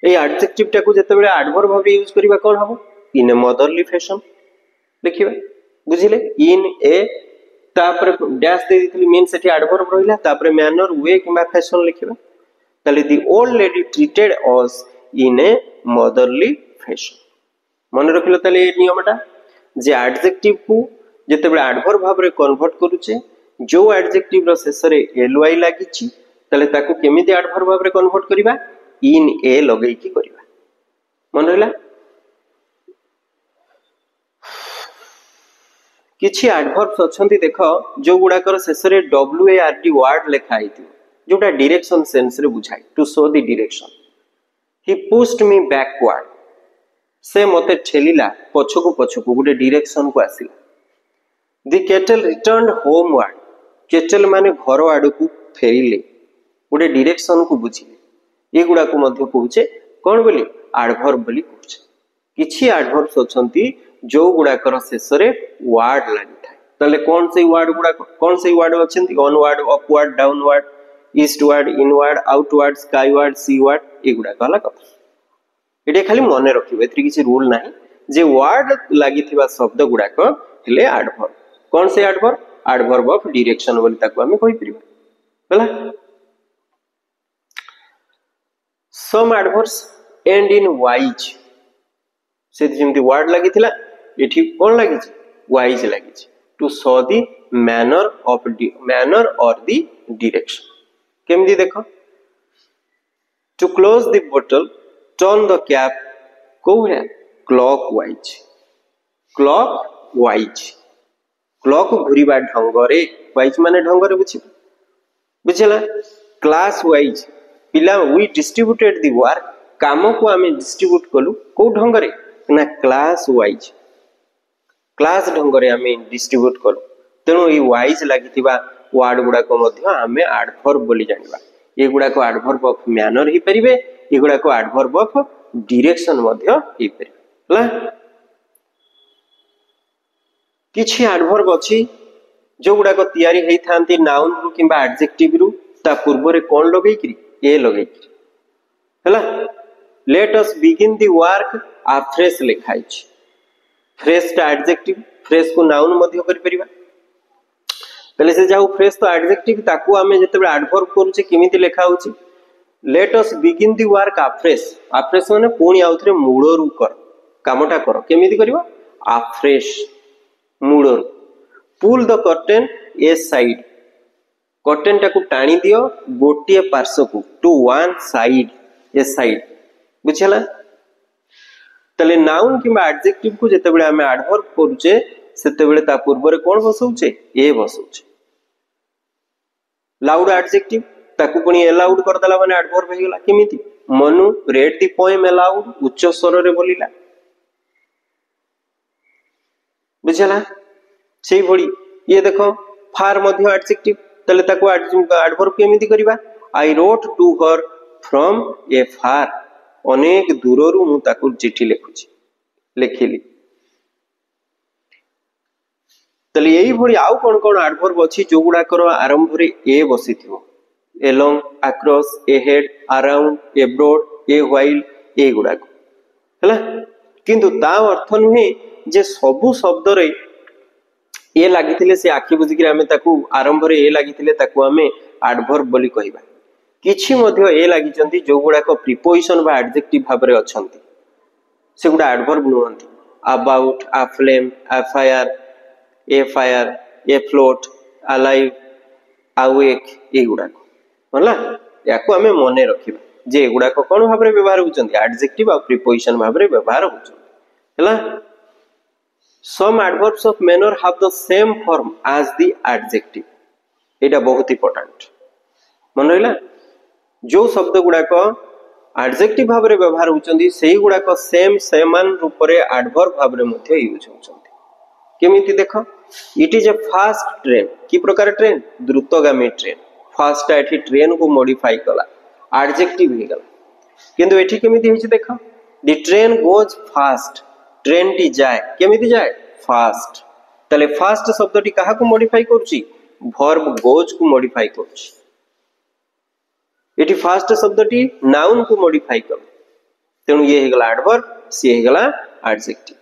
ए एडजेक्टिव टा को जते बेले एडवर्ब भाबे यूज करिबा कोन हबो इन ए मदरली फैशन लिखिबा बुझिले इन ए तापर डैश दे दिथली मीन सेठी एडवर्ब रहिला तापर मैनर वे किबा फैशन लिखिबा तले the old lady treated us in A motherly fashion मन रखिलो तले ए नियमटा जे एडजेक्टिव को जते बेले एडवर्ब भाव रे कन्वर्ट करूचे जो एडजेक्टिव रो शेष रे एल वाई लागिची तले ताको केमिति एडवर्ब भाव रे कन्वर्ट करिबा इन ए लगई की करिबा मन रहला किछि एडवर्ब्स अछंती देखो जो गुडा कर शेष रे W A R D word लिखा हिथि जोटा डायरेक्शन सेंस रे बुझाई to show the direction he pushed me backward से मते ठेलिला पछकु गुटे डायरेक्शन को आसिला the cattle returned homeward cattle माने घर आडू को फेरिले गुटे डायरेक्शन को बुझिले ये गुडा को मध्य कहूचे कोन बोली एडवर्ब बोली कहूचे किछि एडवर्ब्स अछंती जो गुडा कर शेष रे वर्ड लागि थाए तले कोन से वर्ड अछंती onward upward downward eastward inward outward skyward seaward ए गुडा कहला कथा एटे खाली मने रखिबो एतरी किछि रूल नाही जे वर्ड लागिथिबा शब्द गुडा को हेले एडवर्ब कोन से एडवर्ब ऑफ डायरेक्शन बोली ताको हमें कहि परिबा हला some adverbs end in wise से जेमति वर्ड लागिथिला एठी कोन लागिछि wise लागिछि to show the manner or the direction केमति देखो to close the bottle turn the cap को है clockwise clock घुरीबा ढंगरे wise माने ढंगरे बुझिला क्लास वाइज पिला वी डिस्ट्रीब्यूटेड द वर्क काम को आमे डिस्ट्रीब्यूट कलु को ढंगरे ना क्लास वाइज क्लास ढंगरे आमे डिस्ट्रीब्यूट कलु तेणु ई वाइज लागिथिबा वर्ड गुडा को मध्य आमे एडवर्ब बोली जानिबा ए गुडा को एडवर्ब ऑफ मैनर ही परिबे ए गुडा को एडवर्ब ऑफ डायरेक्शन मध्य ही परिबे हला किछि एडवर्ब अछि जो गुडा को तयारी हेई थांती नाउन रु किबा एडजेक्टिव रु ता पूर्व रे कोन लगेई करी ए लगे हला let us begin the work आ फ्रेश लिखाई फ्रेश टा एडजेक्टिव फ्रेश को नाउन मध्य करि परिबा पहले से जाऊ फ्रेश तो एडजेक्टिव ताकू आमे जते एडवर्ब करूचे किमिति लिखा होची let us begin the work afresh afresh माने पुणी आउथरे मूळरू कर कामटा कर केमिति करबा आफ्रेश मूळरू pull the curtain aside curtain टाकू टाणी दियो गोटिए पार्श्व को to one side aside बुझला तले नाउन किबा एडजेक्टिव को जते बेले आमे एडवर्ब करूचे सेते बेले ता पूर्व रे कोन बसौचे ए बसौचे लाउड एडजेक्टिव ताकू पुणी अलाउड कर दला माने एडवर्ब हे गेला केमिति Manu read the poem allowed उच्च स्वर रे बोलिला बुझला सेही भड़ी ये देखो फार मध्य एडजेक्टिव तले ताकू एडवर्ब केमिति करबा I wrote to her from afar अनेक दूररू मु ताकू चिट्ठी लिखुची लिखिली तले यही भड़ी आउ कोन कोन एडवर्ब अछि जो गुडा करो आरंभ रे ए बसिथिवो along across ahead around abroad a while ए गुडा को हला किंतु ता अर्थ नुहे जे सबु शब्द रे ए लागिथिले से आखि बुझी कि हमें ताकू आरंभ रे ए लागिथिले ताकू हमें एडवर्ब बोली कहिबा किछि मध्य ए लागिचंती जो गुडा को प्रीपोजिशन बा एडजेक्टिव भाव रे अछंती से गुडा एडवर्ब नुहंती about a flame a fire afire afloat alive awake ए गुडा को होला याको हमें मने रखिबा जे एगुडा को कोन भाबरे व्यवहार होचंती एडजेक्टिव आ प्रीपोजिशन भाबरे व्यवहार होचंती हला some adverbs of manner have the same form as the adjective एटा बहुत इंपोर्टेंट मन रहिला जो शब्द गुडा को एडजेक्टिव भाबरे व्यवहार होचंती सेही गुडा को सेम समान रूप रे एडवर्ब भाबरे मध्ये यूज होचंती केमिति देखो it is a fast train की प्रकार ट्रेन द्रुतगामी ट्रेन फास्ट एठी ट्रेन को मॉडिफाई कला एडजेक्टिव हे गला किंतु एठी केमिति हेछि देखो the train goes fast train T जाय केमिति जाय फास्ट तले फास्ट शब्दटी कहा को मॉडिफाई करछि वर्ब गोज को मॉडिफाई करछि एठी फास्ट शब्दटी नाउन को मॉडिफाई कर तेनु ये हे गला एडवर्ब से हे गला adjective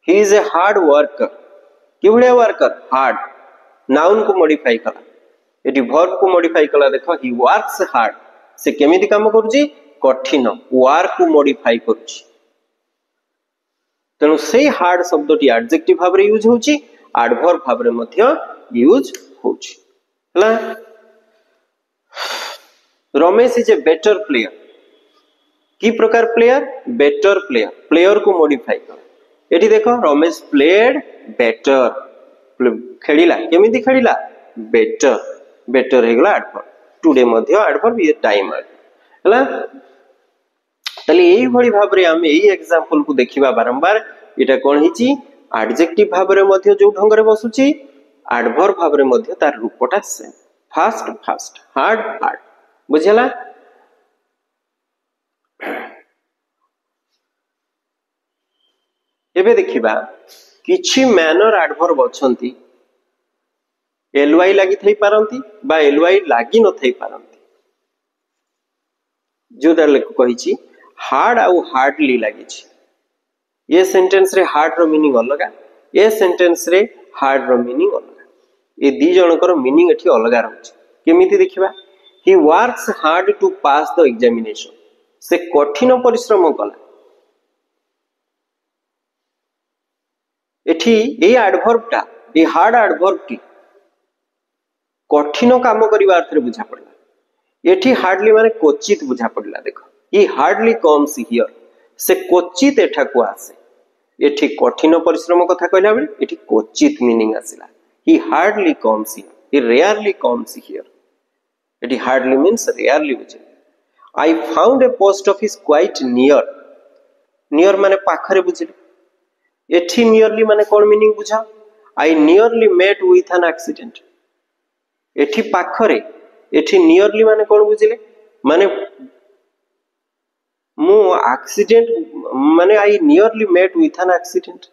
he is a hard worker कि भलिया वर्कर हार्ड नाउन को मॉडिफाई कला एटी वर्ब को मॉडिफाई कला देखो ही वर्क्स हार्ड से केमिति काम करूची कठिन वर्क को मॉडिफाई करूची तेनु से हार्ड शब्दटी एडजेक्टिव भाव रे यूज होची एडवर्ब भाव रे मध्य यूज होची हला Ramesh is a better player की प्रकार प्लेयर बेटर प्लेयर प्लेयर को मॉडिफाई कर एटी देखो रमेश प्लेड बेटर खेलिला केमिति खेलिला बेटर बेटर हेगला एडवर्ब टुडे मध्य एडवर्ब ये टाइम हला तले एही भली भाव रे हम एही एग्जांपल को देखिबा बारंबार एटा कोन हिची एडजेक्टिव भाव रे मध्य जो ढंग रे बसुची एडवर्ब भाव रे मध्य तार रूपटा same fast fast hard hard बुझला एबे देखिबा किछि मैनर एडवर्ब अछंती एलवाई लागि थई पारंती बा एलवाई लागि न थई पारंती जो दर कहिछि हार्ड आउ हार्डली लागि छि ये सेंटेंस रे हार्ड रो मीनिंग अलगा ए सेंटेंस रे हार्ड रो मीनिंग अलगा ए दी जनकर मीनिंग एठी अलगा रहछि केमिति देखिबा he works hard to pass the examination से कठिन परिश्रम कला एठी ए एडवर्ब टा ए हार्ड एडवर्ब टी कठिन काम करिवा अर्थ रे बुझा पड़ला एठी हार्डली माने क्वचित बुझा पड़ला देखो ही हार्डली कम्स हियर से क्वचित एठा को आसे एठी कठिन परिश्रम कथा कहला बेले एठी क्वचित मीनिंग आसिला he hardly comes here he rarely comes here एठी हार्डली मीन्स रेयरली बुझे I found a post office quite near near माने पाखरे बुझिले एठी नियरली माने कोन मीनिंग बुझा I nearly met with an accident एठी पाखरे एठी नियरली माने कोन बुझिले माने मु एक्सीडेंट माने I nearly met with an accident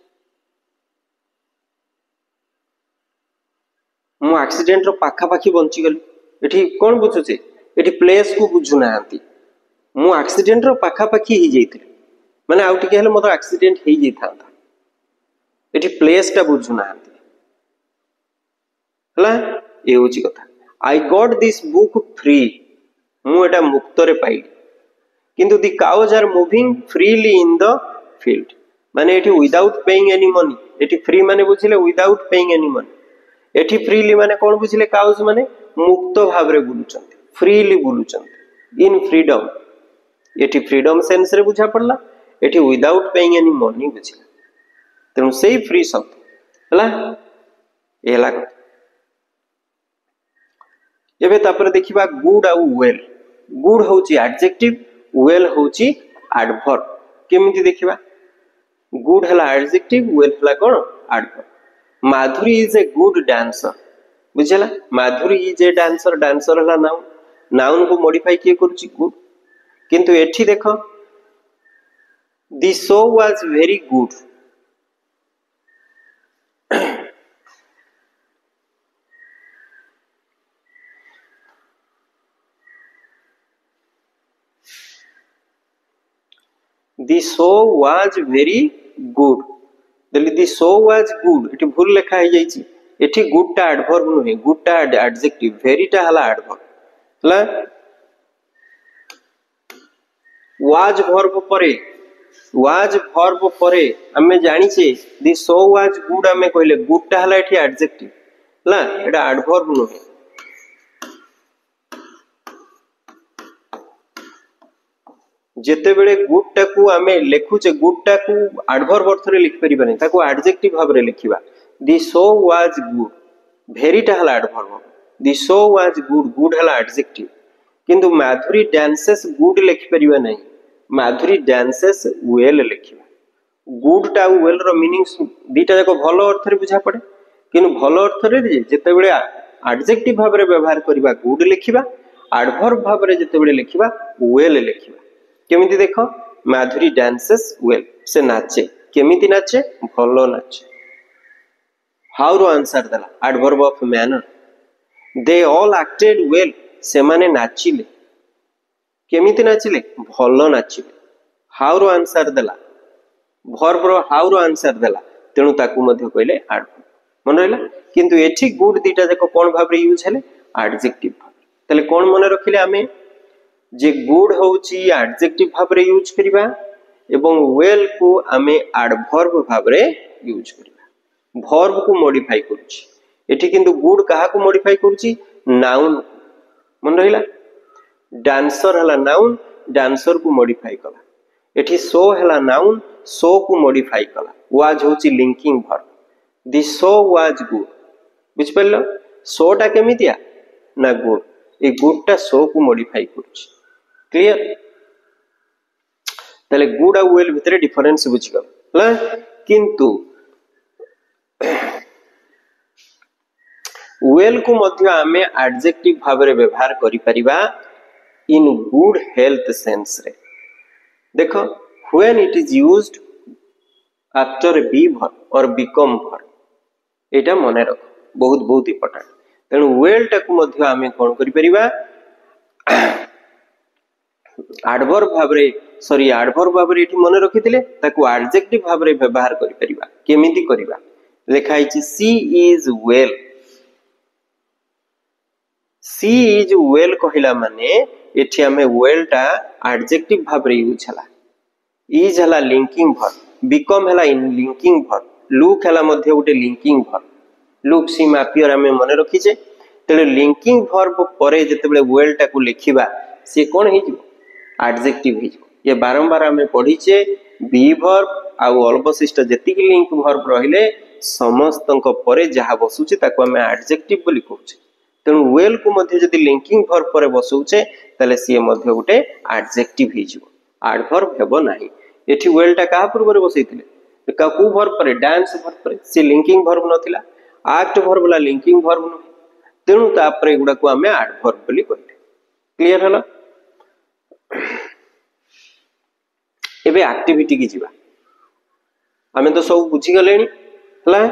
मु एक्सीडेंट रो पाखा पाखी बंची गली एठी कोन बुझुचे एटी प्लेस को बुझु नांती मु एक्सीडेंट रो पाखा पाखी ही जाइतिले माने आउ टिके हेले मोर एक्सीडेंट ही जाई थांता एटी प्लेस टा बुझु नांती हला ए होची कथा I got this book free मु एटा मुक्त रे पाइली किंतु the cows are moving freely in the field माने एटी विदाउट पेइंग एनी मनी एटी फ्री माने बुझिले विदाउट पेइंग एनी मनी एटी फ्रीली माने कोन बुझिले काउज माने मुक्त भाव रे बुलुचंती फ्रीली बुलुचंती इन फ्रीडम एटी फ्रीडम सेंस रे बुझा पड़ला एटी विदाउट पेइंग एनी मनी बुझिले तेनु सेही फ्री शब्द हला एला एबे तापर देखिबा गुड आ वेल गुड होची एडजेक्टिव वेल होची एडवर्ब केमिति देखिबा गुड हला एडजेक्टिव वेल हला कोन adverb Madhuri is a good dancer बुझला Madhuri is a dancer dancer हला नाउन नाउन को मॉडिफाई किए करूची गुड किंतु एठी देखो the show was very good The show was very good. The show was good. एटी भूल लिखा है जाइची एटी गुड टा एडवर्ब नुहे गुड टा एडजेक्टिव वेरी टा हला एडवर्ब हला was verb परे हमें जानी छे the show was good हमें कहले गुड टा हला एटी एडजेक्टिव हला एटा एडवर्ब नुहे जेते बेले गुड टा को आमे लेखुचे गुड टा को एडवर्ब अर्थ रे लिख परिबा नै ताको एडजेक्टिव भाव रे लिखिबा the show was good very टा हला adverb the show was good good हला एडजेक्टिव किंतु माधुरी डांसेस गुड लिख परिबा नै माधुरी डांसेस वेल लिखिबा गुड टा वेल रो मीनिंग दीटा जाको भलो अर्थ रे बुझा पड़े किंतु भलो अर्थ रे जेते बेले एडजेक्टिव भाव रे व्यवहार करबा गुड लिखिबा एडवर्ब भाव रे जेते बेले लिखिबा वेल लिखिबा केमिति देखो माधुरी डांसेस वेल से नाचे केमिति नाचे भलो नाचे हाउ रो आंसर दला adverb of manner they all acted well से माने नाचिले केमिति नाचिले भलो नाचिले हाउ रो आंसर दला वर्ब रो हाउ रो आंसर दला तेनु ताकू मध्ये कहले एडवर्ब मन रहला किंतु एठी गुड दीटा जाको कोन भाव रे यूज हेले एडजेक्टिव भाव तले कोन मन रखिले आमे जे गुड होची एडजेक्टिव भाव रे यूज करिबा एवं वेल को आमे एडवर्ब भाव रे यूज करिबा वर्ब को मॉडिफाई करूची एठी किंतु गुड काहा को मॉडिफाई करूची नाउन मन रहिला डांसर हला नाउन डांसर को मॉडिफाई कला एठी शो हला नाउन शो को मॉडिफाई कला वाज होची linking verb the show was good बुझ परलो शो टा केमितिया ना गुड ए गुड टा शो को मॉडिफाई करूची क्लियर तले गुड आ वेल भितरे डिफरेंस बुझिगल हला किंतु वेल को मध्य आमे एडजेक्टिव भाव रे व्यवहार करि परिबा इन गुड हेल्थ सेंस रे देखो when it is used after be verb or become verb एटा मने रख बहुत बहुत इंपोर्टेंट तेनु वेल टा को मध्य आमे कोन करि परिबा एडवर्ब भाव रे सॉरी एडवर्ब भाव रे एठी मने रखिथिले ताकू एडजेक्टिव भाव रे व्यवहार करि परिबा केमिति करिबा लेखा हिची सी इज वेल कहिला माने एठी हमें वेल टा एडजेक्टिव भाव रे यूज हला इज हला लिंकिंग वर्ब बिकम हला इन लिंकिंग वर्ब लुक हला मध्ये उटे लिंकिंग वर्ब लुक सीम अपियर हमें मने रखिचे तेले लिंकिंग वर्ब परे जते बेले वेल टा को लिखिबा से कोन हे जिवो एडजेक्टिव हे जिवो ये बारंबार हमें पढिचे बी वर्ब आ अल्पशिष्ट जति की लिंक वर्ब रहिले समस्तक परे जहा बसुचे ताको हमें एडजेक्टिव बोली कहूचे तेणु वेल को मध्य जदि लिंकिंग वर्ब पर बसौचे तले सी मध्य गोटे एडजेक्टिव हे जिवो एडवर्ब हेबो नाही एठी वेल टा का पूर्व रे बसैतिले का को वर्ब पर डांस वर्ब पर सी लिंकिंग वर्ब नथिला एक्ट वर्ब ला लिंकिंग वर्ब न तेणु ता पर गुडा को हमें एडवर्ब बोली कहले क्लियर हला एबे एक्टिविटी की जीवा हमें तो सब बुझी गलेनी हला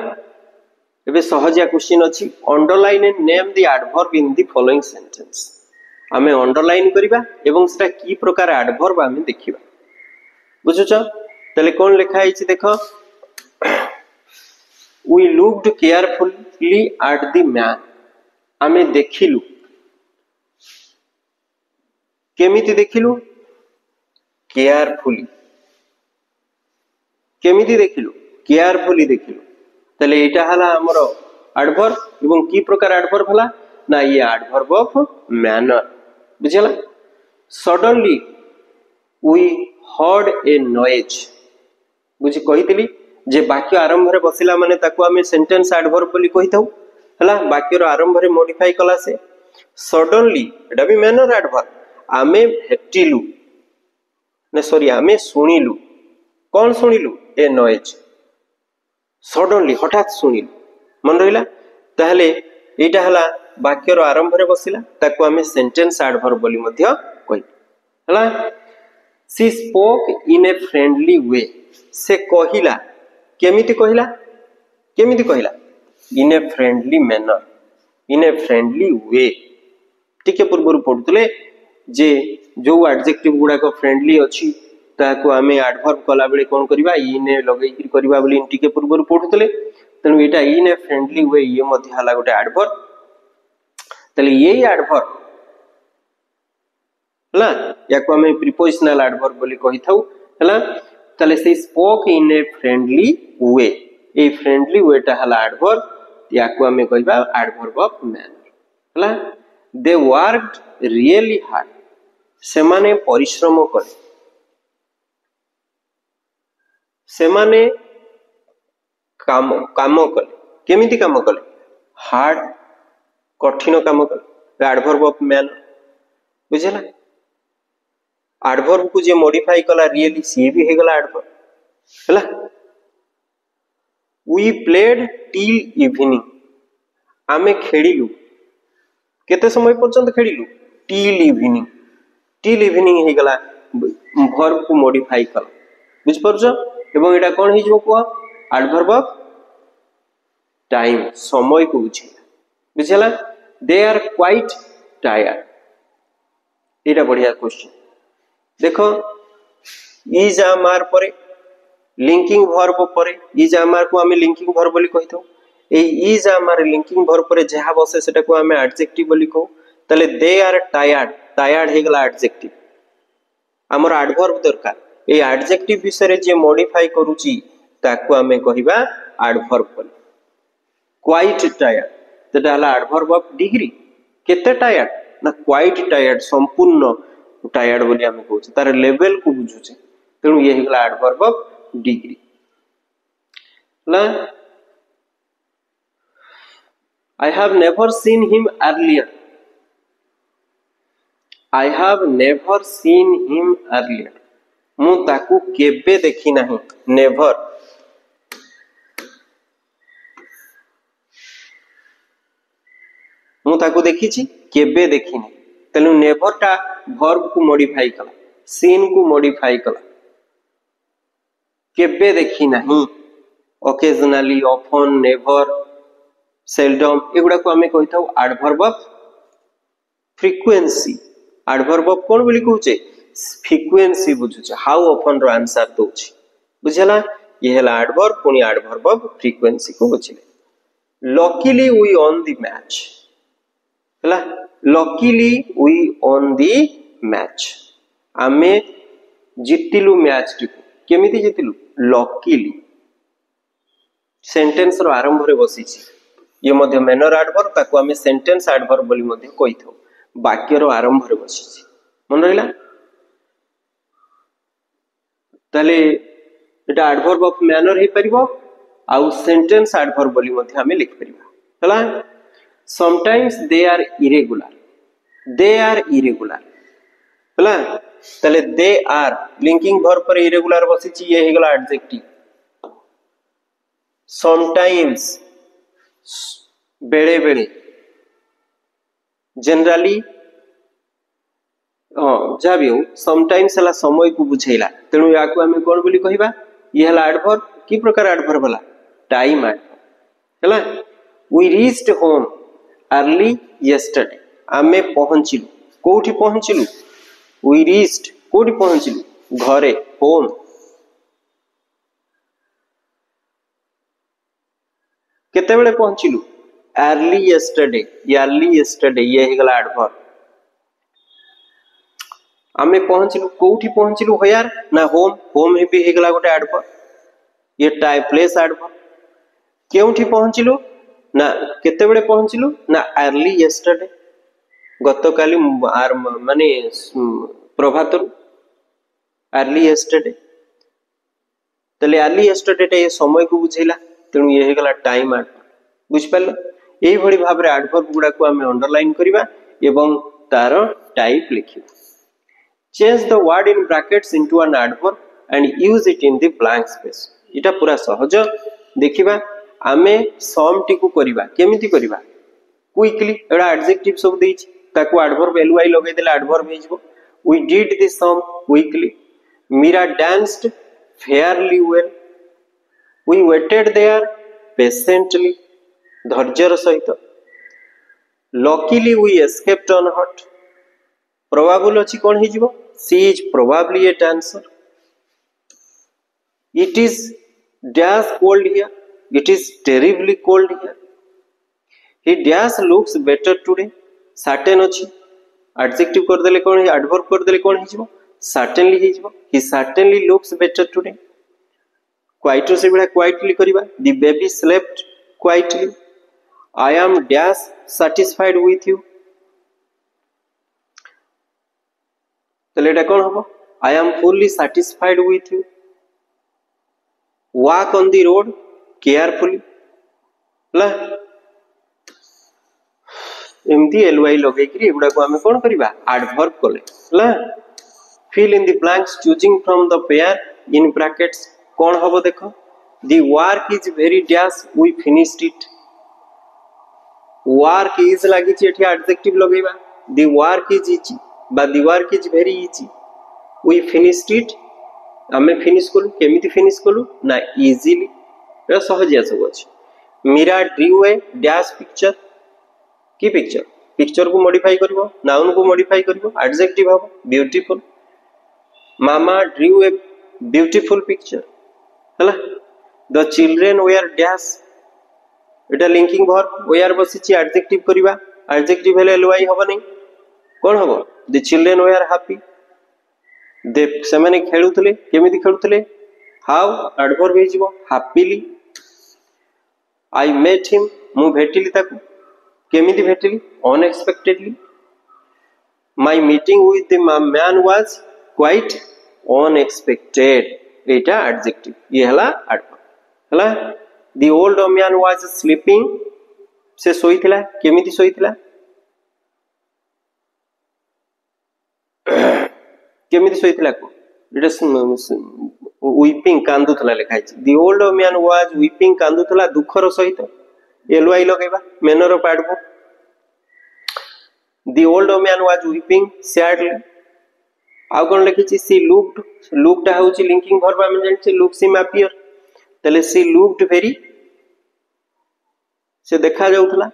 एबे सहजिया क्वेश्चन अछि underline and name the adverb in the following sentence आमे अंडरलाइन करिबा एवं सेटा की प्रकार एडवर्ब आमे देखिबा बुझुछ तले कोन लिखा आइछि देखो we looked carefully at the man आमे देखिलु केमिति देखिलु केयरफुली केमिति देखिलु केयरफुली देखिलु तले एटा हला हमरो एडवर्ब एवं की प्रकार एडवर्ब हला ना ये एडवर्ब ऑफ मैनर बुझला suddenly we heard a noise बुझी कहितली जे वाक्य आरंभ रे बसिला माने ताको हमें सेंटेंस एडवर्ब बोली कहिताउ हला वाक्य रो आरंभ रे मॉडिफाई कला से सडनली एटा भी मैनर एडवर्ब आमे भेटिलु ने सॉरी आमे सुनिलु कौन सुनिलु ए नॉइज सडनली हठात सुनिलु मन रहिला ताहले एटा हला वाक्य रो आरंभ रे बसिला ताको हमें सेंटेंस एडवर्ब बोली मध्य कहि हला सी स्पोक इन ए फ्रेंडली वे से कहिला केमिति कहिला in a friendly manner in a friendly way टिके पूर्व पढुतले जे जो एडजेक्टिव गुडा को फ्रेंडली अछि ताको हमें एडवर्ब कला बेले कोन करबा इन ए लगै कि करबा बोली टिके पूर्व पढुतले तनु एटा इन ए फ्रेंडली वे ये मध्ये हला गोटे एडवर्ब तले ये एडवर्ब हला याको हमें प्रीपोजिशनल एडवर्ब बोली कहि थाउ हला तले से spoke in a friendly way A friendly वे टा हला एडवर्ब याको हमें कहबा एडवर्ब ऑफ मैनर हला दे वर्कड रियली हार्ड से माने परिश्रम करे से माने काम कले केमिति काम कले हार्ड कठिन काम कले एडवर्ब ऑफ मैनर बुझला एडवर्ब को जे मॉडिफाई कला रियली सी भी हे गला एडवर्ब हला वी प्लेड टिल इवनिंग आमे खेडिलु केते समय पर्यंत खेडिलु टिल इवनिंग हे गला वर्ब को मॉडिफाई कला बुझ परछ एवं एटा कोन हे जबो को एडवर्ब ऑफ टाइम समय को बुझला दे आर क्वाइट टायर्ड एटा बढ़िया क्वेश्चन देखो इज आमार परे लिंकिंग वर्ब परे इज आमार को हमें लिंकिंग वर्ब बोली कहिथौ ए इज आमार लिंकिंग वर्ब परे जहा बसे सेटा को हमें एडजेक्टिव बोली कहू तले दे आर टायर्ड हे गला एडजेक्टिव हमर एडवर्ब दरकार ए एडजेक्टिव विषय जे मॉडिफाई करूची ताको हमें कहिबा एडवर्ब बोली क्वाइट टायर्ड तेटा हला एडवर्ब ऑफ डिग्री केते टायर्ड ना क्वाइट टायर्ड संपूर्ण टायर्ड बोली हमें कहू तार लेवल को बुझुचे तेणु ये हिगला एडवर्ब ऑफ डिग्री ना I have never seen him earlier मु ताकू केबे देखी नाही नेवर मु ताकू देखिछि केबे देखी नाही तेनु नेवर टा वर्ब को मॉडिफाई कला सीन को मॉडिफाई कला केबे देखी नहीं ओकेजनली ऑफन नेवर सेल्डम एगुडा को हमें कहि थाउ adverb of frequency adverb of कोन बोली कहूचे फ्रीक्वेंसी बुझुचे हाउ ऑफन रो आंसर दोछि बुझला ये हला एडवर्ब पुनी एडवर्ब ऑफ फ्रीक्वेंसी को बुझले luckily we won the match हला luckily we won the match आमे जितिलु मैच टी केमिति जितिलु लकीली सेंटेंस रो आरंभ रे बसिछि ये मध्य मैनर एडवर्ब ताको आमे सेंटेंस एडवर्ब बोली मध्य कहिथौ वाक्य रो आरंभ रे बसिछि मन रहिला तले एटा एडवर्ब ऑफ मैनर हे परिबो आउ सेंटेंस एडवर्ब बोली मध्य आमे लिख परिबा हला समटाइम्स दे आर इरेगुलर हला तले दे आर लिंकिंग वर्ब पर इरेगुलर बसिछि ये हे गला एडजेक्टिव समटाइम्स बेले बेले जनरली जा भी हो समटाइम्स हला समय को बुझैला तेनु याको हमें कोन बोली कहिबा ये हला एडवर्ब की प्रकार एडवर्ब हला टाइम एडवर्ब हला we reached home early yesterday आमे पहुंचिलु कोठी पहुंचलु वी रीच्ड कोठी पहुंचलु घरे होम केते बेले पहुंचलु अर्ली यस्टरडे ये हे गला एडवर्ब आमे पहुंचलु कोठी पहुंचलु होयार ना होम भी हे गला गोटे एडवर्ब ये टाइप प्लेस एडवर्ब केउठी पहुंचलु ना केते बेले पहुंचलु ना अर्ली यस्टरडे गतकाली माने प्रभातरु अर्ली यस्टरडे तले अर्ली यस्टरडे ये समय को बुझेला तेणु ये हे गला टाइम एडवर्ब बुझ पालो एही भली भाबरे एडवर्ब गुडा को हमें अंडरलाइन करिबा एवं तार टाइप लिखिबा change the word in brackets into an adverb and use it in the blank space इटा पूरा सहज देखिबा आमे सम टी को करिबा केमिति करिबा क्विकली एडा एडजेक्टिव सब देछि ताको एडवर्ब ly लगे देला एडवर्ब हे जबो we did this sum quickly Meera danced fairly well we waited there patiently धैर्यर सहित luckily we escaped unhurt probable अछि कोन हे जबो she is probably a dancer it is dash cold here it is terribly cold here he dash looks better today certain अछि adjective कर देले कोन adverb कर देले कोन हिजबो certainly हिजबो he certainly looks better today quite से बडा quietly करिबा the baby slept quietly I am dash satisfied with you तले एटा कोन हबो I am fully satisfied with you walk on the road carefully ला एमती ly लगे कि एगुडा को हमें कोन करिबा एडवर्ब कोले ला fill in the blanks choosing from the pair in brackets कोन हबो देखो the work is very dash we finished it work is लागि छि एठी adjective लगेबा the work is easy बा the work is very easy we finished it आमे finish कलु केमिति finish कलु ना इजीली एटा सहजिया सब अछि Meera drew a dash picture की पिक्चर को मॉडिफाई करबो नाउन को मॉडिफाई करबो एडजेक्टिव हबो beautiful mama drew a beautiful picture हला द चिल्ड्रन वेयर डैश एटा लिंकिंग वर्ब वेयर बसिछि एडजेक्टिव करबा एडजेक्टिव हेले ly हबो नै कोन हबो द चिल्ड्रन वेयर हैप्पी दे सेमाने खेलुतले केमिति खेलुतले हाउ एडवर्ब हे जिवो हैप्पीली आई मेट हिम मु भेटिली ताकू केमिति भेटिली unexpectedly my meeting with the man was quite unexpected एटा एडजेक्टिव ये हला एडवर्ब हला the old man was sleeping से सोइथिला केमिति सोइथिला केमिति सोइथिला को इट इज वीपिंग कांदुथला लिखाइ छि the old man was weeping कांदुथला दुखर सहित ly लगेबा manner of adverb the old man was weeping sadly आ कोन लिखि छि सी लुक्ड हाउची लिंकिंग वर्ब हम जानि छि लुक्स हिम अपीयर तले सी लुक्ड वेरी से देखा जाउथला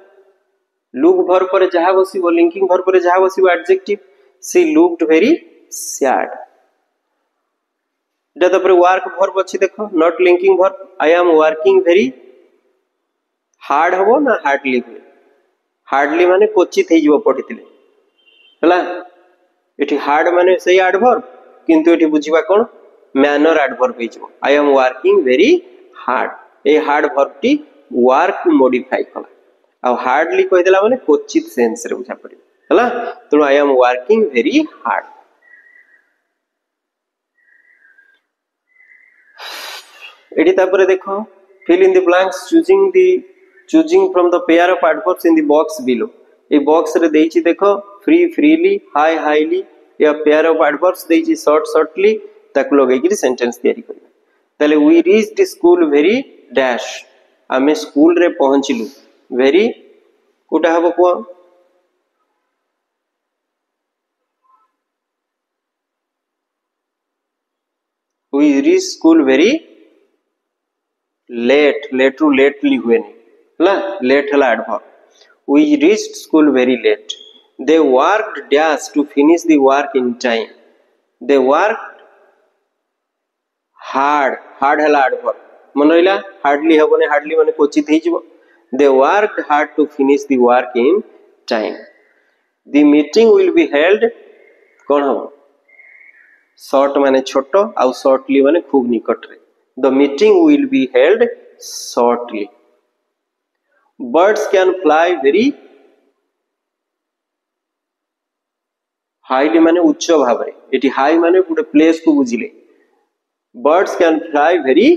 लुक वर्ब पर जहा बसिबो लिंकिंग वर्ब पर जहा बसिबो एडजेक्टिव सी लुक्ड वेरी sad इटा तपर वर्क वर्ब अछि देखो not linking verb I am working very hard हबो ना हार्डली माने कोचित हे जिवो पढितिले हला एठी हार्ड माने सही एडवर्ब किंतु एठी बुझिबा कोन मैनर एडवर्ब हे जिवो आई am working very hard a hard verb T work modify कला आ हार्डली कहि देला माने कोचित सेंस रे बुझा पड़े हला तो I am working very hard एडी तापरे देखो fill in the blanks choosing from the pair of adverbs in the box below ए बॉक्स रे देछि देखो फ्री फ्रीली हाई हाईली या पेयर ऑफ एडवर्ब्स देछि शॉर्टली ताकु लगै कि सेंटेंस तैयारी करबा तले we reached school very dash आमे स्कूल रे पहुंचिलु वेरी कोटा हबो को we reach school very late to lately हुए नहीं ला लेट हला adverb we reached school very late They worked dash to finish the work in time. They worked hard. Hard है adverb. मन रहा hardly है बने hardly माने कोचित ही जीवो. They worked hard to finish the work in time. The meeting will be held कौन हो? Short माने छोटो आउ shortly माने खूब निकट रे. The meeting will be held shortly. Birds can fly very highly माने उच्च भाव रे. एटी high माने पूरे place को बुझिले. Birds can fly very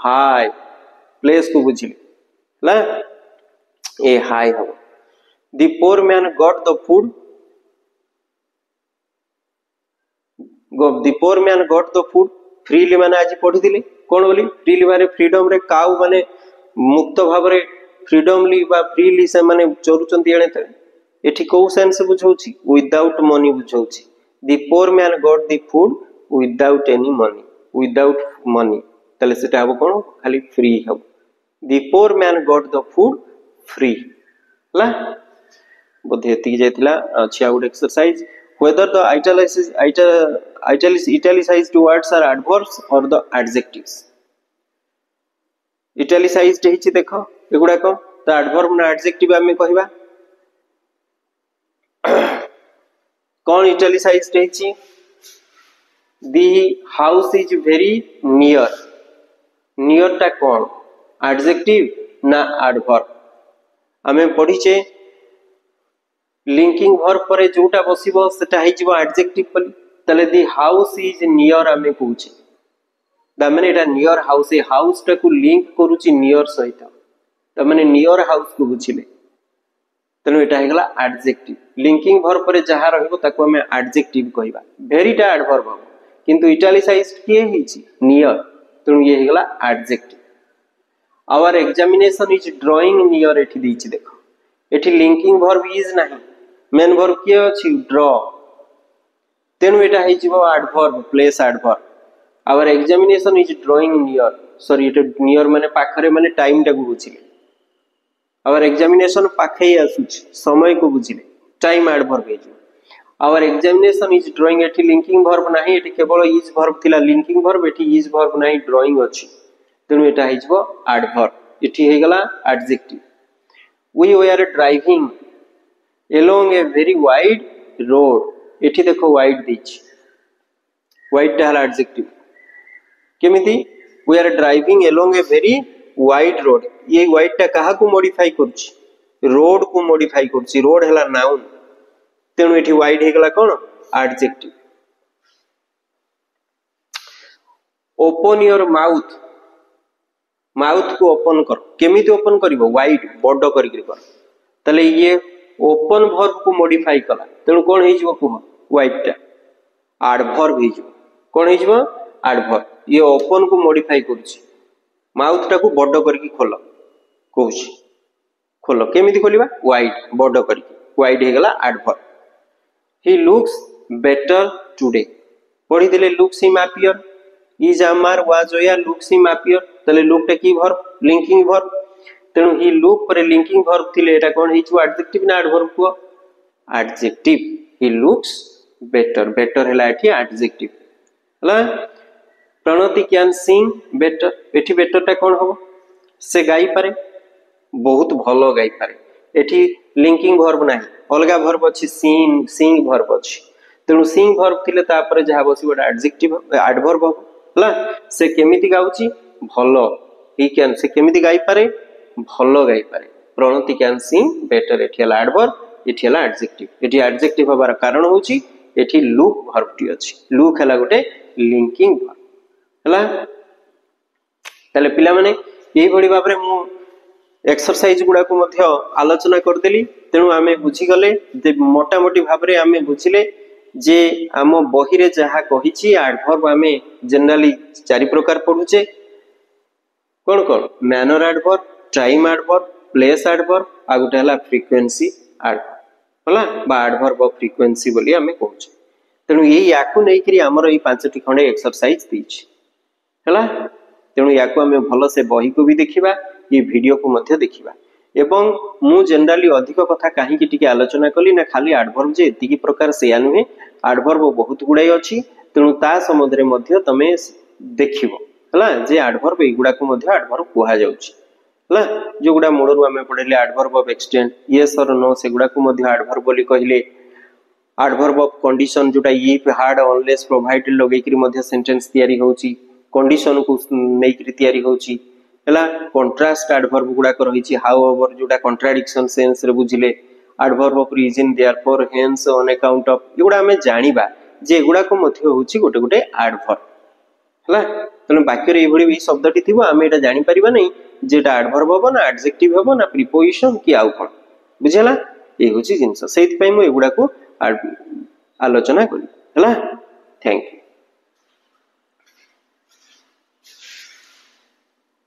high. Place को बुझिले. ला ए high हो. The poor man got the food. The poor man got the food freely माने आज पढ़ी दिले. कौन बोली freely माने freedom रे काउ माने मुक्त भाव रे freedomly बा freely से माने चोरुचंती एणे त एठी को सेंस बुझौची without money बुझौची. The poor man got the food without any money. Without money तले सेटा हबो कोन खाली फ्री हबो. The poor man got the food free. ला बोधे एति जेतिला अछि out exercise. Whether the italicized words are adverbs or the adjectives. Italicized हेछि देखो एगुडा को त adverb ना adjective आमे कहिबा. कौन italicized हेछि? The house is very near. Near टा कौन adjective ना adverb. आमे पढिचे लिंकिंग वर्ब परे जोटा बसिबो सेटा हे जिवो एडजेक्टिव पली. तले दी हाउस इज नियर आमे कहूचे द माने एटा नियर हाउस ए हाउस टा को लिंक करूची नियर सहित त माने नियर हाउस को बुझिले तने एटा हेगला एडजेक्टिव. लिंकिंग वर्ब परे जहा रहबो ताको हमें एडजेक्टिव कहिबा. वेरीटा एडवर्ब हो किंतु इटैलिसाइज्ड किए हिची नियर तने ये हेगला adjective. Our examination is drawing near एठी दिछि देखो एठी लिंकिंग वर्ब इज नाही मेन वर्ब किए अछि ड्रॉ तेनु एटा हे जिवो adverb place adverb. Our examination is drawing near sorry एटा नियर माने पाखरे माने टाइम टा को बुझिले. आवर एग्जामिनेशन पाखै आसुछि समय को बुझिले टाइम एडवर्ब हे जिवो. आवर एग्जामिनेशन इज ड्राइंग एठी लिंकिंग वर्ब नाही एठी केवल इज वर्ब थिला लिंकिंग वर्ब एठी इज वर्ब नाही ड्राइंग अछि तेनु एटा हे जिवो एडवर्ब एठी हे गला adjective. We were driving along a very wide road. एठी देखो wide दिछि wide टा हला एडजेक्टिव केमिति we are driving along a very wide road. ये wide टा कहा को मॉडिफाई करछि रोड को मॉडिफाई करछि. रोड हला नाउन तेनु एठी wide हे गला कोन adjective. Open your mouth. Mouth को ओपन कर केमिति ओपन करिवो वाइड बड करि कर तले ये ओपन वर्ब को मॉडिफाई कला तेनु कोन हे जिवो कुह वाइड टा एडवर्ब हे जिवो कोन हे जिवो एडवर्ब. ये ओपन को मॉडिफाई करछि माउथ टा को बड करि खोलो कहूछि खोलो केमिति खोलिबा वाइड बड करि वाइड हे गला adverb. He looks better today पढि देले looks him appear is Amar was या लुक्स हिम अपीयर तले लुक टा की वर्ब लिंकिंग वर्ब तेनु ही लुक पर लिंकिंग वर्ब थिले एटा कोन हिचो एडजेक्टिव ना एडवर्ब को adjective. He looks better better हैला एठी एडजेक्टिव हला. प्रणति कैन सिंग बेटर एठी बेटर टा कोन हो से गाई पारे बहुत भलो गाई पारे एठी लिंकिंग वर्ब नाही अलगा वर्ब अछि सिंग सिंग वर्ब अछि तेनु सिंग वर्ब थिले ता पर जहा बसी बडा एडजेक्टिव एडवर्ब हला. से केमिति गाउची भलो ही कैन से केमिति गाई पारे भलो गाई पारे. प्रणति कैन सिंग बेटर एठी हला एडवर्ब एठी हला एडजेक्टिव. एठी एडजेक्टिव हबार कारण होची एठी लुक वर्ब टी अछि लुक हला गोटे लिंकिंग वर्ब हला. तले पिला माने एही भडी बाबरे मु एक्सरसाइज गुडा को मध्य आलोचना कर देली तेनु आमे बुझी गले जे मोटा मोटी भाबरे आमे बुझिले जे आम बही रे जहा कहिछि एडवर्ब आमे जनरली चारि प्रकार पढुचे कोन कोन manner adverb time adverb place adverb आ गुटे हला फ्रीक्वेंसी एडवर्ब हला बा एडवर्ब ऑफ फ्रीक्वेंसी बोली आमे कहउछ. तेनु एही याकु नै करी हमर ई पांचटी खंडे एक्सरसाइज दिछि हला. तेनु याकु आमे भलो से बही को भी देखिबा ये वीडियो को मध्य देखिबा. एवं मु जनरली अधिक कथा कहीं टिके आलोचना कली ना खाली एडवर्ब जे एतिकी प्रकार सेया नुहे एडवर्ब बहुत गुड़ाई अच्छी तेणु ता सम्बन्ध में तमे देखिबो हला जे एडवर्ब एगुडा को मध्य एडवर्ब कुहा जाउची हला जो गुडा मूलरु आमे पढिले एडवर्ब ऑफ एक्सटेंड यस और नो से गुडा को मध्य एडवर्ब बोली कहिले एडवर्ब ऑफ कंडीशन जोटा इफ हार्ड अनलेस प्रोवाइडेड लगेकरी मध्य सेंटेंस तयारी होउची कंडीशन को नेकरी तयारी होउची हला कंट्रास्ट एडवर्ब गुडा को रहिची हाउ ओवर जोटा कंट्राडिक्शन सेंस रे बुझिले adverb of reason therefore hence on account of एगुडा हमें जानिबा जे एगुडा को मध्य होउची गोटे गोटे एडवर्ब हला तने वाक्य रे एभଳି भी शब्दटी थिबो आमे एटा जानि परिबा नै जेटा एडवर्ब होबो ना एडजेक्टिव होबो ना प्रीपोजिशन कि आउ कोन बुझिला ए होची जिंस सेति पई मु एगुडा को आलोचना करी हला थैंक यू।